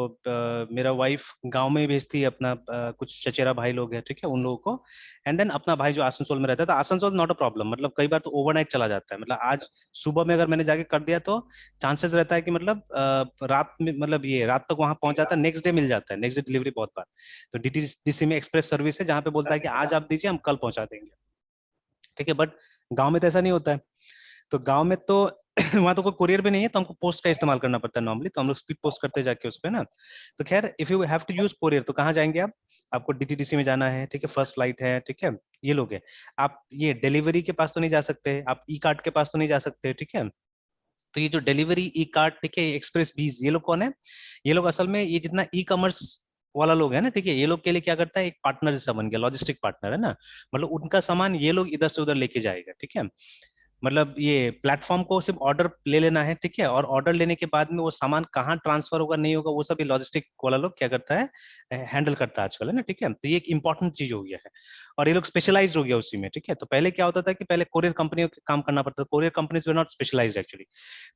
मेरा वाइफ गांव में ही भेजती है अपना कुछ चचेरा भाई लोग हैं, ठीक है, उन लोगों को। एंड देन अपना भाई जो आसनसोल में रहता है, तो आसनसोल नॉट अ प्रॉब्लम, मतलब कई बार तो ओवरनाइट चला जाता है, मतलब आज सुबह में अगर मैंने जाके कर दिया तो चांसेस रहता है कि मतलब रात में मतलब ये रात तक वहां पहुंच जाता है, नेक्स्ट डे मिल जाता है, नेक्स्ट डे डिलीवरी बहुत बार। तो डीटीडीसी में एक्सप्रेस सर्विस है जहाँ पे बोलता है कि आज आप दीजिए हम कल पहुंचा देंगे, ठीक है। बट गाँव में तो ऐसा नहीं होता है। तो गांव में तो वहां तो कोई कुरियर भी नहीं है, तो हमको पोस्ट का इस्तेमाल करना पड़ता है नॉर्मली, तो हम लोग स्पीड पोस्ट करते जाके उस पे ना। तो खैर if you have to use courier तो कहाँ जाएंगे आप, आपको डीटीडीसी में जाना है, ठीक है, फर्स्ट फ्लाइट है, ठीक है, ये लोग है। आप ये डिलीवरी के पास तो नहीं जा सकते, आप ई कार्ड के पास तो नहीं जा सकते, ठीक है। तो ये जो डिलीवरी ई कार्ड, ठीक है, एक्सप्रेस बीज, ये लोग कौन है, ये लोग असल में ये जितना ई कॉमर्स वाला लोग है ना, ठीक है, ये लोग के लिए क्या करता है, एक पार्टनर जैसा बन गया, लॉजिस्टिक पार्टनर है ना। मतलब उनका सामान ये लोग इधर से उधर लेके जाएगा, ठीक है। मतलब ये प्लेटफॉर्म को सिर्फ ऑर्डर ले लेना है, ठीक है, और ऑर्डर लेने के बाद में वो सामान कहाँ ट्रांसफर होगा नहीं होगा वो सब ये लॉजिस्टिक वाला लोग क्या करता है, हैंडल करता है आजकल, है ना, ठीक है। तो ये एक इंपॉर्टेंट चीज हो गया है, और ये लोग स्पेशलाइज हो गया उसी में, ठीक है। तो पहले क्या होता था कि पहले कोरियर कंपनियों के काम करना पड़ता था, courier companies were not specialised actually.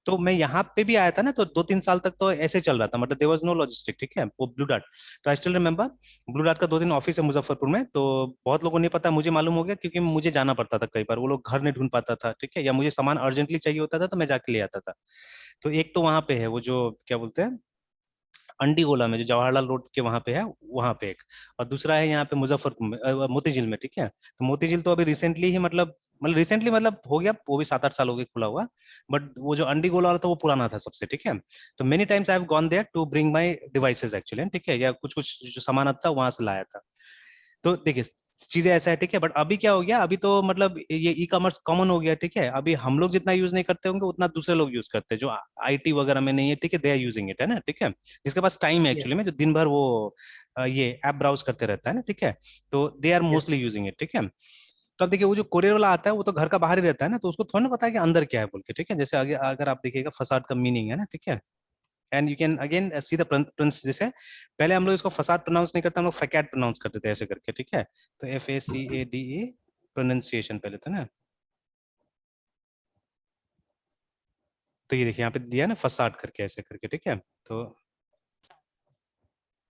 तो मैं यहाँ पे भी आया था ना, तो 2-3 साल तक तो ऐसे चल रहा था, मतलब देयर वाज नो लॉजिस्टिक, ठीक है, वो ब्लू डार्ट। तो I still remember blue dart का 2 दिन ऑफिस है मुजफ्फरपुर में, तो बहुत लोगों को नहीं पता, मुझे मालूम हो गया क्योंकि मुझे जाना पड़ता था कई बार, वो लोग घर नहीं ढूंढ पाता था, ठीक है, या मुझे सामान अर्जेंटली चाहिए होता था तो मैं जाके ले आता था। तो एक तो वहां पे है वो जो क्या बोलते हैं, अंडीगोला में जो जवाहरलाल रोड के वहां पे है, वहां पे एक, और दूसरा है यहाँ पे मुजफ्फरपुर में, मोतीझील में, ठीक है। तो मोतीझील तो अभी रिसेंटली ही मतलब रिसेंटली मतलब हो गया, वो भी 7-8 साल हो गए खुला हुआ। बट वो जो अंडीगोला वाला था वो पुराना था सबसे, ठीक है। तो many times I have gone there to bring my devices actually, ठीक है, या कुछ कुछ जो सामान आता था वहां से लाया था। तो देखिए चीजें ऐसा है, ठीक है। बट अभी क्या हो गया, अभी तो मतलब ये ई कॉमर्स कॉमन हो गया, ठीक है। अभी हम लोग जितना यूज नहीं करते होंगे उतना दूसरे लोग यूज करते हैं जो आईटी वगैरह में नहीं है, ठीक है, दे आर यूजिंग इट, है ना, ठीक है। जिसके पास टाइम है एक्चुअली Yes. में, जो दिन भर वो ये ऐप ब्राउज करते रहता है ना, ठीक है, तो they are Yes. Mostly using it, ठीक है। तो अब देखिए वो जो कोरियर वाला आता है वो तो घर का बाहर ही रहता है ना, तो उसको थोड़ा ना पता है कि अंदर क्या है बोल के, ठीक है। जैसे आगे अगर आप देखिएगा फसाद का मीनिंग है ना, ठीक है, and you can again see the Prince, जैसे पहले हम लोग इसको फसाद प्रोनाउंस नहीं करते, हम लोग फैकेट प्रोनाउंस करते थे ऐसे करके, ठीक है। तो FACADE प्रोनाउंसिएशन पहले था ना। तो ये देखिए यहाँ पे दिया ना फसाद करके ऐसे करके, ठीक है। तो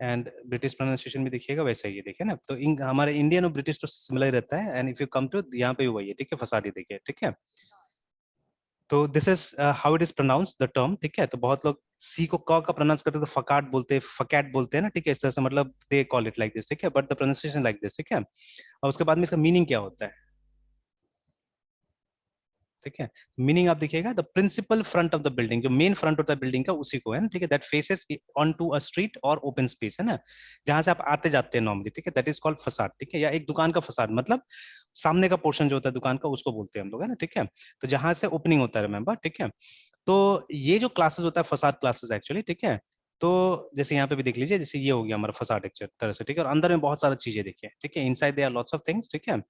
एंड ब्रिटिश प्रोनाउंसिएशन भी देखिएगा वैसा ही है, देखिए ना। तो हमारे इंडियन और ब्रिटिश तो सिमिलर ही रहता है, and if you come to यहाँ पे भी वही है, ठीक है, फसाद ही देखिए, ठीक है। तो this is how it is pronounce the term, ठीक है। तो बहुत लोग सी को क का प्रोनाउंस करते हैं तो फकाट बोलते हैं, फकैट बोलते हैं ना, ठीक है, इस तरह से मतलब they call it like this, ठीक है, but the pronunciation like this, ठीक है। और उसके बाद में इसका मीनिंग क्या होता है, ठीक है। मीनिंग आप देखिएगा, the principal front of the building, जो मेन फ्रंट होता है बिल्डिंग का उसी को है ना, ठीक है, that faces on to a street और ओपन स्पेस, है ना, जहां से आप आते जाते हैं नॉर्मली, ठीक है, दैट इज कॉल्ड फसाड, ठीक है। या एक दुकान का फसाड मतलब सामने का पोर्शन जो होता है दुकान का उसको बोलते हैं हम लोग, है ना, ठीक है। तो जहां से ओपनिंग होता है, रिमेंबर, ठीक है। तो ये जो क्लासेस होता है फसाद क्लासेस एक्चुअली, ठीक है। तो जैसे यहाँ पे भी देख लीजिए, जैसे ये हो गया हमारा फसाड एक तरह से, ठीक है, और अंदर में बहुत सारी चीजें देखिए, ठीक है, inside there are lots of things, ठीक है।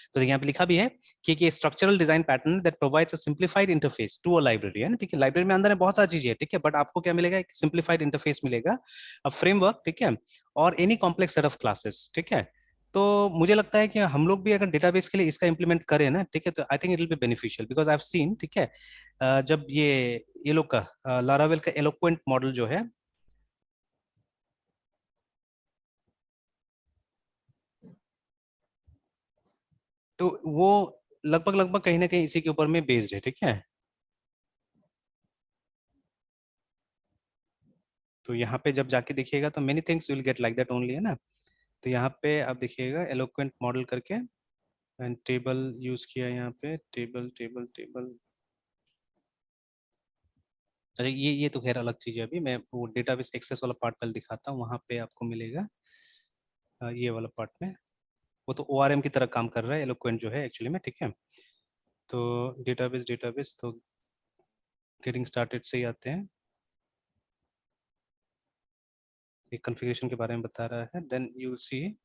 तो देखिए यहाँ पे लिखा भी है कि structural design pattern that provides a simplified interface to a library, है ना, ठीक है। लाइब्रेरी में अंदर में बहुत सारी चीजें है, ठीक है, बट आपको क्या मिलेगा, एक सिंप्लीफाइड इंटरफेस मिलेगा, अ फ्रेमवर्क, ठीक है, और any complex set of classes, ठीक है। तो मुझे लगता है कि हम लोग भी अगर डेटाबेस के लिए इसका इंप्लीमेंट करें ना, ठीक है, तो I think it will be beneficial, because I have seen, ठीक है, जब ये लोग का लारावेल का एलोक्वेंट मॉडल जो है, तो वो लगभग लगभग कहीं ना कहीं इसी के ऊपर में बेस्ड है, ठीक है। तो यहाँ पे जब जाके देखिएगा तो many things will get like that only, है ना। तो यहाँ पे आप देखिएगा एलोक्वेंट मॉडल करके, एंड टेबल यूज किया यहाँ पे, टेबल टेबल टेबल। अरे ये तो खैर अलग चीज है, अभी मैं वो डेटाबेस एक्सेस वाला पार्ट पहले दिखाता हूँ, वहाँ पे आपको मिलेगा ये वाला पार्ट में। वो तो ORM की तरह काम कर रहा है एलोक्वेंट जो है एक्चुअली में, ठीक है। तो डेटाबेस डेटाबेस तो गेटिंग स्टार्टेड से ही आते हैं, एक कॉन्फ़िगरेशन के बारे में बता रहा है, देन यू विल सी,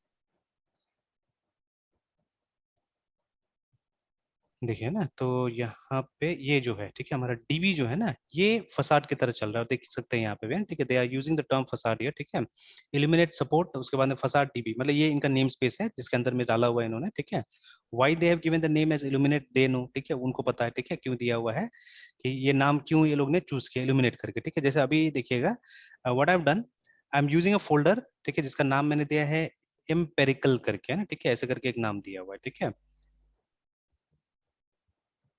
देखिए ना, तो यहाँ पे ये जो है, ठीक है, हमारा डीबी जो है ना, ये फसाड की तरह चल रहा है, देख सकते हैं यहाँ पे भी, ठीक है, they are using the term facade here, ठीक है। इल्यूमिनेट सपोर्ट, उसके बाद में फसाड डीबी, मतलब ये इनका नेम स्पेस है जिसके अंदर में डाला हुआ है इन्होंने, ठीक है। Why they have given the name as illuminate, they know, ठीक है, उनको पता है, ठीक है, क्यों दिया हुआ है, कि ये नाम क्यों ये लोग ने चूज किया इल्यूमिनेट करके, ठीक है। जैसे अभी देखिएगा what I have done, I am using a folder, ठीक है, जिसका नाम मैंने दिया है एम्पेरिकल करके, है ना, ठीक है, ऐसे करके एक नाम दिया हुआ है, ठीक है।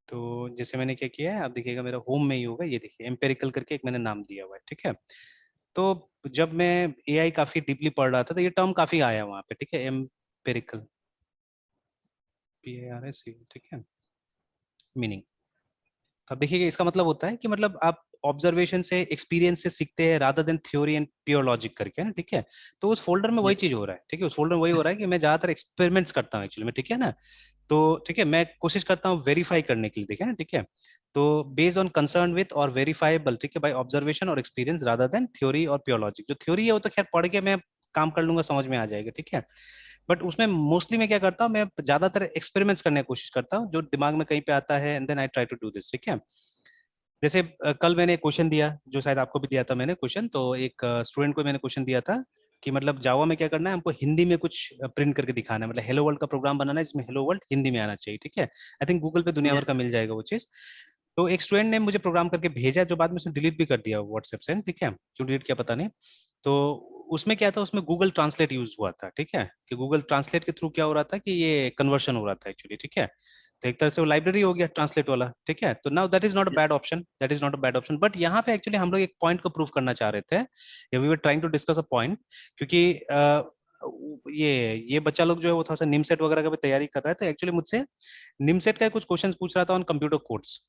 तो जैसे मैंने क्या किया है, आप देखिएगा मेरा होम में ही होगा, ये देखिए एम्पेरिकल करके एक मैंने नाम दिया हुआ है, ठीक है। तो जब मैं एआई काफी डीपली पढ़ रहा था तो ये टर्म काफी आया वहां पे, ठीक है, एम्पेरिकल, PARS, ठीक है, मीनिंग। अब देखिएगा इसका मतलब होता है कि मतलब आप ऑब्जर्वेशन से, एक्सपीरियंस से सीखते हैं, rather than theory and pure logic करके, है ना, ठीक है। तो उस फोल्डर में वही यस चीज हो रहा है, ठीक है, उस फोल्डर में वही हो रहा है कि मैं ज्यादातर एक्सपेरिमेंट्स करता हूँ एक्चुअली में, ठीक है ना। तो ठीक है, मैं कोशिश करता हूँ वेरीफाई करने के लिए, ठीक है ना, ठीक है। तो बेस्ड ऑन कंसर्न विथ और वेरीफाइबल, ठीक है, बाय ऑब्जर्वेशन और एक्सपीरियंस रादर देन थ्योरी और प्योर लॉजिक। जो थ्योरी है वो तो खैर पढ़ के मैं काम कर लूंगा, समझ में आ जाएगा, ठीक है। बट उसमें मोस्टली मैं क्या करता हूँ, मैं ज्यादातर एक्सपेरिमेंट्स करने की कोशिश करता हूँ, जो दिमाग में कहीं पे आता है, and then I try to do this, ठीक है। जैसे कल मैंने क्वेश्चन दिया, जो शायद आपको भी दिया था मैंने क्वेश्चन, तो एक स्टूडेंट को मैंने क्वेश्चन दिया था कि मतलब जावा में क्या करना है, हमको हिंदी में कुछ प्रिंट करके दिखाना है, मतलब हेलो वर्ल्ड का प्रोग्राम बनाना है जिसमें हेलो वर्ल्ड हिंदी में आना चाहिए, ठीक है। आई थिंक गूगल पे दुनिया भर का यस मिल जाएगा वो चीज। तो एक स्टूडेंट ने मुझे प्रोग्राम करके भेजा, जो बाद में उसने डिलीट भी कर दिया व्हाट्सएप से, ठीक है, क्यों डिलीट किया पता नहीं। तो उसमें क्या था, उसमें गूगल ट्रांसलेट यूज हुआ था, ठीक है, कि गूगल ट्रांसलेट के थ्रू क्या हो रहा था कि ये कन्वर्शन हो रहा था एक्चुअली, ठीक है। तो एक तरह से वो लाइब्रेरी हो गया ट्रांसलेट वाला, ठीक है। तो now that is not a bad yes option, that is not a bad option, but यहाँ पे एक्चुअली हम लोग एक पॉइंट को प्रूव करना चाह रहे थे, या we were trying to discuss a point, क्योंकि ये बच्चा लोग जो है वो थोड़ा सा निमसेट वगैरह का भी तैयारी कर रहा है, तो एक्चुअली मुझसे निमसेट का कुछ क्वेश्चन पूछ रहा था ऑन कंप्यूटर कोड्स,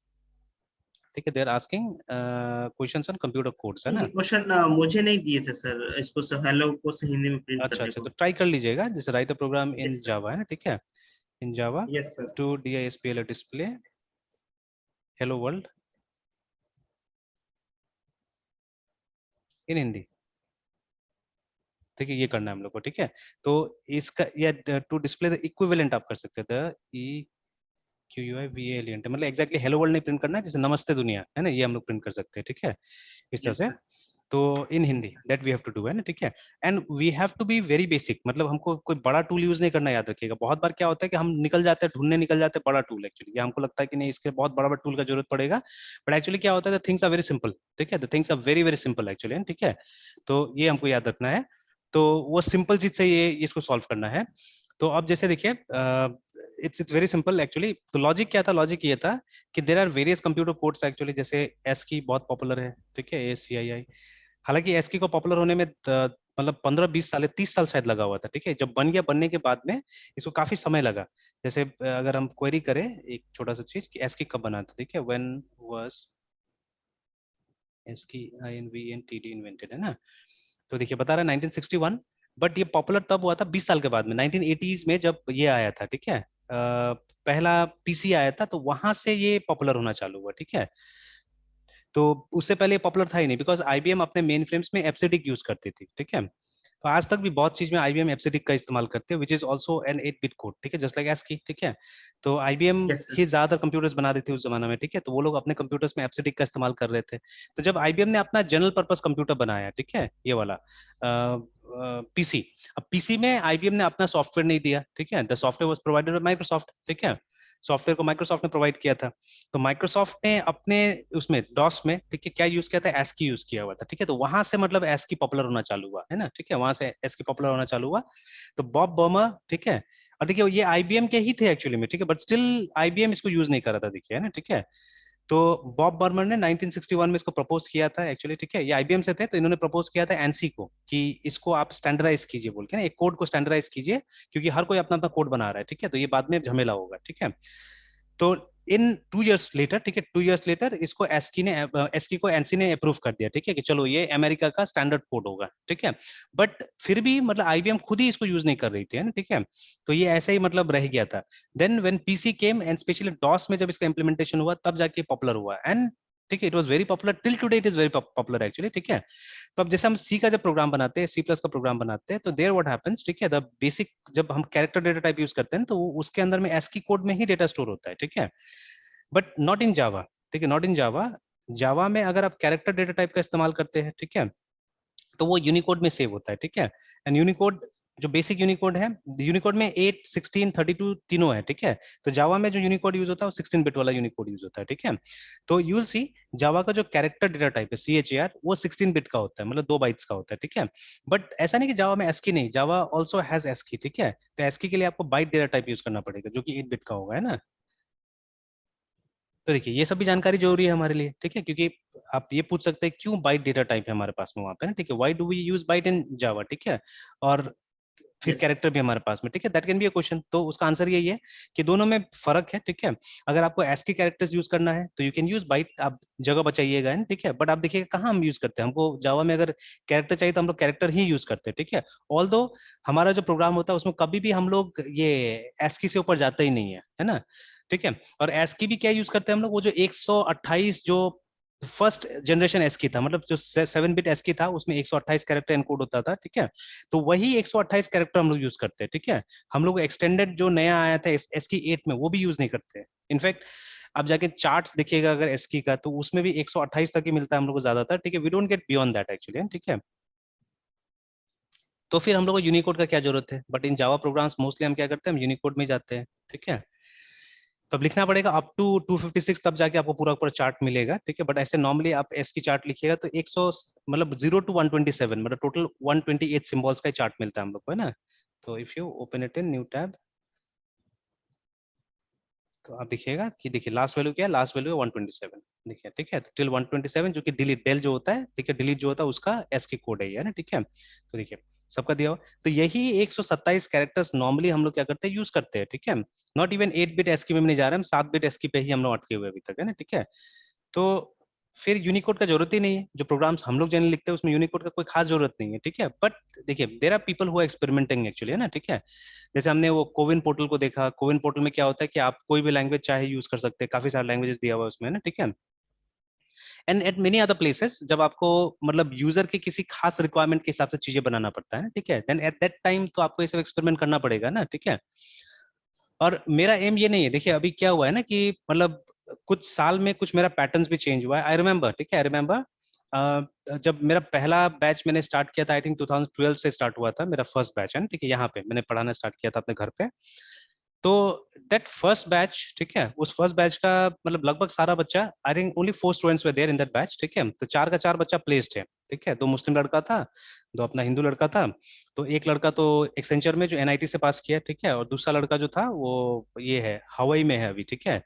ठीक है, they are asking questions on computer codes, है ये ना। क्वेश्चन मुझे नहीं दिए थे सर, इसको हेलो को से हिंदी में प्रिंट अच्छा करने अच्छा, तो को। ट्राई कर लीजिएगा, जैसे write a program in yes sir. Java, है ना, ठीक है, in Java yes sir. To DISPL display hello world in Hindi, ठीक है, ये करना है हम लोग को, ठीक है। तो इसका या टू डिस्प्ले द इक्विवेलेंट आप कर सकते थे, EQUIVALENT, मतलब एग्जैक्टली हेलो वर्ल्ड नहीं प्रिंट करना है, जैसे नमस्ते दुनिया, है ना, ये हम लोग प्रिंट कर सकते हैं, ठीक है, इस तरह यस से। सर। तो in Hindi yes that we have to do, है ना, ठीक है। And we have to be very basic, मतलब हमको कोई बड़ा टूल यूज नहीं करना, याद रखिएगा। बहुत बार क्या होता है कि हम निकल जाते हैं ढूंढने, निकल जाते हैं बड़ा टूल एक्चुअली, या हमको लगता है कि नहीं इसके बहुत बड़ा बड़ा टूल का जरूरत पड़ेगा, बट एक्चुअली क्या होता है, थिंग्स आर वेरी सिंपल, ठीक है, the things are very very simple actually, ठीक है। तो ये हमको याद रखना है, तो वो सिंपल चीज से ये इसको सॉल्व करना है। तो अब जैसे देखिए इट्स वेरी सिंपल एक्चुअली। तो लॉजिक क्या था, लॉजिक ये था कि there are various computer codes actually, जैसे एस की बहुत पॉपुलर है, ठीक है, ASCII। हालांकि एस्की को पॉपुलर होने में मतलब 15-20 साल, 30 साल शायद लगा हुआ था, ठीक है। जब बन गया, बनने के बाद में इसको काफी समय लगा। जैसे अगर हम क्वेरी करें एक छोटा सा चीज कि एस्की कब बना था, ठीक है, when was ASCII INVENTED invented, है ना। तो देखिए बता रहा है 1961, बट ये पॉपुलर तब हुआ था 20 साल के बाद में, 1980s में जब ये आया था, ठीक है, पहला PC आया था, तो वहां से ये पॉपुलर होना चालू हुआ, ठीक है। तो उससे पहले पॉपुलर था ही नहीं, बिकॉज IBM अपने मेन फ्रेम्स में एप्सिडिक यूज करती थी, ठीक है। तो आज तक भी बहुत चीज में आईबीएम एब्सिडिक का इस्तेमाल करते हैं, which is also an 8 bit code, ठीक है, जस्ट लाइक ASCII, ठीक है। तो आईबीएम यस ही यस। ज्यादा कंप्यूटर्स बना रही थी उस जमाने में, ठीक है, तो वो लोग अपने कंप्यूटर्स में एब्सिडिक का इस्तेमाल कर रहे थे। तो जब आईबीएम ने अपना जनरल पर्पस कंप्यूटर बनाया, ठीक है, ये वाला पीसी, अब पीसी में आईबीएम ने अपना सॉफ्टवेयर नहीं दिया, ठीक है, the software was provided by Microsoft, ठीक है, सॉफ्टवेयर को माइक्रोसॉफ्ट ने प्रोवाइड किया था। तो माइक्रोसॉफ्ट ने अपने उसमें डॉस में, ठीक है, क्या यूज किया था, एस्की यूज किया हुआ था, ठीक है, तो वहां से मतलब एस्की पॉपुलर होना चालू हुआ है ना, ठीक है, वहां से एस्की पॉपुलर होना चालू हुआ। तो बॉब बर्मर, ठीक है, और देखिए ये आईबीएम के ही थे एक्चुअली में, ठीक है, बट स्टिल आईबीएम इसको यूज नहीं कर रहा था, देखिए, है ना, ठीक है। तो बॉब बर्मर ने 1961 में इसको प्रपोज किया था एक्चुअली, ठीक है, ये आईबीएम से थे, तो इन्होंने प्रपोज किया था एनसी को कि इसको आप स्टैंडर्डाइज कीजिए, बोल के ना, एक कोड को स्टैंडर्डाइज कीजिए, क्योंकि हर कोई अपना अपना कोड बना रहा है, ठीक है, तो ये बाद में झमेला होगा, ठीक है। तो इन 2 इयर्स लेटर, ठीक है, 2 इयर्स लेटर इसको एस्की को एनसी ने अप्रूव कर दिया, ठीक है, कि चलो ये अमेरिका का स्टैंडर्ड कोड होगा, ठीक है। बट फिर भी मतलब आईबीएम खुद ही इसको यूज नहीं कर रही थी, है ना, ठीक है, तो ये ऐसे ही मतलब रह गया था। Then when PC came and specially DOS में जब इसका इम्प्लीमेंटेशन हुआ तब जाके पॉपुलर हुआ, एंड ठीक है, it was very popular till today, it is very popular actually, ठीक है। तो अब जैसे हम सी का जब प्रोग्राम बनाते हैं, सी प्लस का प्रोग्राम बनाते हैं, तो देयर व्हाट हैपेंस, ठीक है, द बेसिक जब हम कैरेक्टर डेटा टाइप यूज करते हैं तो उसके अंदर में एस्की कोड में ही डेटा स्टोर होता है, ठीक है, बट नॉट इन जावा, ठीक है, नॉट इन जावा। जावा में अगर आप कैरेक्टर डेटा टाइप का इस्तेमाल करते हैं, ठीक है, तो वो यूनिकोड में सेव होता है, ठीक है। एंड यूनिकोड जो बेसिक यूनिकोड है, यूनिकोड में 8, 16, 32 तीनों है, ठीक है। तो जावा में जो यूनिकोड यूज होता है वो 16 बिट वाला यूनिकोड यूज होता है, ठीक है। तो यू विल सी जावा का जो कैरेक्टर डेटा टाइप है CHAR, वो 16 बिट का होता है, मतलब 2 बाइट्स का होता है, ठीक है। बट ऐसा नहीं कि जावा में एस्की नहीं, जावा ऑल्सो हैज एस्की, ठीक है, तो एस्की के लिए आपको बाइट डेटा टाइप यूज करना पड़ेगा जो कि 8 बिट का होगा, है ना। तो देखिए ये सब भी जानकारी जरूरी है हमारे लिए, ठीक है, क्योंकि आप ये पूछ सकते हैं क्यों बाइट डेटा टाइप है हमारे पास में वहां पे ना, ठीक है, why do we use byte in Java, ठीक है, और फिर यस कैरेक्टर भी हमारे पास में, ठीक है, that can be a question. तो उसका आंसर यही है कि दोनों में फर्क है, ठीक है। अगर आपको एस्की कैरेक्टर्स यूज करना है तो यू कैन यूज बाइट, आप जगह बचाइएगा, है ना, ठीक है, बट आप देखिएगा कहाँ हम यूज करते हैं, हमको जावा में अगर कैरेक्टर चाहिए तो हम लोग कैरेक्टर ही यूज करते हैं, ठीक है। ऑल दो हमारा जो प्रोग्राम होता है उसमें कभी भी हम लोग ये एस्की से ऊपर जाते ही नहीं है ना, ठीक है। और एस्की भी क्या यूज करते हैं हम लोग, वो जो 128 जो फर्स्ट जनरेशन एस्की था, मतलब जो 7 बिट एस्की था उसमें 128 कैरेक्टर एनकोड होता था, ठीक है, तो वही 128 कैरेक्टर हम लोग यूज करते हैं, ठीक है। हम लोग एक्सटेंडेड जो नया आया था एस्की 8 में वो भी यूज नहीं करते। इनफैक्ट आप जाके चार्ट्स देखिएगा अगर एस्की का, तो उसमें भी 128 तक ही मिलता है हम लोग को ज्यादातर, ठीक है, we don't get beyond that actually, ठीक है। तो फिर हम लोग को यूनिकोड का क्या जरूरत है, but in Java programmes mostly हम क्या करते हैं, हम यूनिकोड में जाते हैं, ठीक है। तब लिखना पड़ेगा अप टू 256, तब जाके आपको पूरा पूरा चार्ट मिलेगा, ठीक है, बट ऐसे नॉर्मली आप एस की चार्ट लिखिएगा तो 100 मतलब 0 to 127 मतलब टोटल 128 सिंबल्स का चार्ट मिलता है हम लोग को, है ना। तो if you open it in new tab, तो आप देखिएगा कि देखिए लास्ट वैल्यू क्या है, लास्ट वैल्यू है 127, देखिए, ठीक है, टिल 127 जो कि डिलीट डेल जो होता है, ठीक है, डिलीट जो होता है उसका एस की कोड है ना, ठीक है। तो देखिए सबका दिया हुआ, तो यही 127 कैरेक्टर्स नॉर्मली हम लोग क्या करते हैं, यूज करते हैं, ठीक है। नॉट इवन 8 बिट एस्की में नहीं जा रहे हम, 7 बिट एस्की पे ही हम लोग अटके हुए अभी तक, है ना, ठीक है। तो फिर यूनिकोड का जरूरत ही नहीं है, जो प्रोग्राम्स हम लोग जनरली लिखते हैं उसमें यूनिकोड का कोई खास जरूरत नहीं है, ठीक है। बट देखिए there are people who are experimenting actually, है ना, ठीक है। जैसे हमने वो कोविन पोर्टल को देखा, कोविन पोर्टल में क्या होता है कि आप कोई भी लैंग्वेज चाहे यूज कर सकते हैं, काफी सारे लैंग्वेजेस दिया हुआ है उसमें, है ना, ठीक है। And eight many other places जब आपको मतलब यूजर के किसी खास रिक्वायरमेंट के हिसाब से चीजें बनाना पड़ता है, ठीक है, देन एट दैट टाइम तो आपको ये सब एक्सपेरिमेंट करना पड़ेगा ना, ठीक है। और मेरा एम ये नहीं है, देखिए अभी क्या हुआ है ना कि मतलब कुछ साल में कुछ मेरा पैटर्न्स भी चेंज हुआ है, आई रिमेम्बर, ठीक है, आई रिमेम्बर जब मेरा पहला बैच मैंने स्टार्ट किया था, आई थिंक 2012 से स्टार्ट हुआ था मेरा फर्स्ट बैच, है ना, ठीक है, यहाँ पे मैंने पढ़ाना स्टार्ट किया था अपने घर पे। तो दैट फर्स्ट बैच, ठीक है, उस फर्स्ट बैच का मतलब लगभग सारा बच्चा, I think only 4 students were there in that batch, ठीक है, तो 4 का 4 बच्चा प्लेस्ड है, ठीक है, 2 मुस्लिम लड़का था, 2 अपना हिंदू लड़का था। तो एक लड़का तो एक्सेंचर में जो NIT से पास किया, ठीक है, और दूसरा लड़का जो था वो ये है हवाई में है अभी, ठीक है,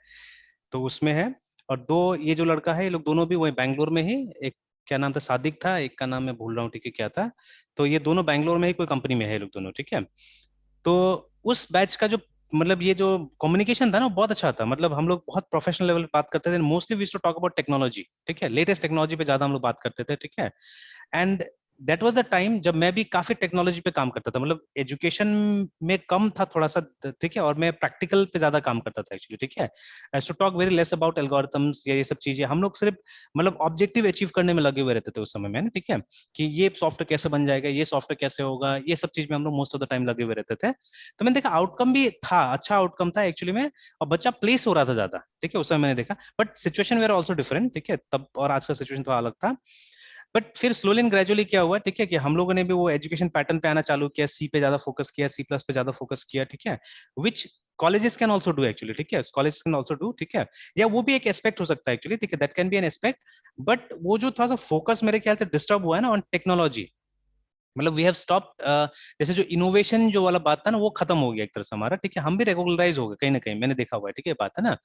तो उसमें है। और 2 ये जो लड़का है ये लोग दोनों भी वही बैंगलोर में ही, एक क्या नाम था सादिक था, एक का नाम मैं भूल रहा हूँ, ठीक है, क्या था। तो ये दोनों बैंगलोर में ही कोई कंपनी में है ये लोग दोनों, ठीक है। तो उस बैच का जो मतलब ये जो कम्युनिकेशन था ना वो बहुत अच्छा था, मतलब हम लोग बहुत प्रोफेशनल लेवल पे बात करते थे, mostly we to talk about technology, ठीक है, लेटेस्ट टेक्नोलॉजी पे ज्यादा हम लोग बात करते थे, ठीक है। And that was the time जब मैं भी काफी टेक्नोलॉजी पे काम करता था, मतलब एजुकेशन में कम था थोड़ा सा, ठीक है, और मैं प्रैक्टिकल पे ज्यादा काम करता था एक्चुअली, ठीक है। I to talk very less about algorithms या ये सब चीजें, हम लोग सिर्फ मतलब ऑब्जेक्टिव अचीव करने में लगे हुए रहते थे उस समय में ना, ठीक है, कि ये सॉफ्टवेयर कैसे बन जाएगा, ये सॉफ्टवेयर कैसे होगा, ये सब चीज में हम लोग मोस्ट ऑफ द टाइम लगे हुए रहते थे। तो मैंने देखा आउटकम भी था, अच्छा आउटकम था एक्चुअली में, और बच्चा प्लेस हो रहा था ज्यादा, ठीक है, उस समय मैंने देखा। But situation were also different, ठीक है, तब और आज का सिचुएशन थोड़ा अलग था। बट फिर स्लोली एंड ग्रेजुअली क्या हुआ, ठीक है, कि हम लोगों ने भी वो एजुकेशन पैटर्न पे आना चालू किया, सी पे ज्यादा फोकस किया, सी प्लस पे ज्यादा फोकस किया, ठीक है, which colleges can also do actually, ठीक है, कॉलेज कैन ऑल्सो डू, ठीक है, या वो भी एक एस्पेक्ट हो सकता है एक्चुअली, ठीक है, that can be an aspect. But वो जो थोड़ा सा फोकस मेरे ख्याल से डिस्टर्ब हुआ है ना ऑन टेक्नोलॉजी, मतलब वी हैव स्टॉप्ड, जैसे जो इनोवेशन जो वाला बात था ना, वो खत्म हो गया एक तरह से हमारा, ठीक है, हम भी रेगुलराइज हो गए कहीं ना कहीं, मैंने देखा हुआ है, ठीक है, बात है ना,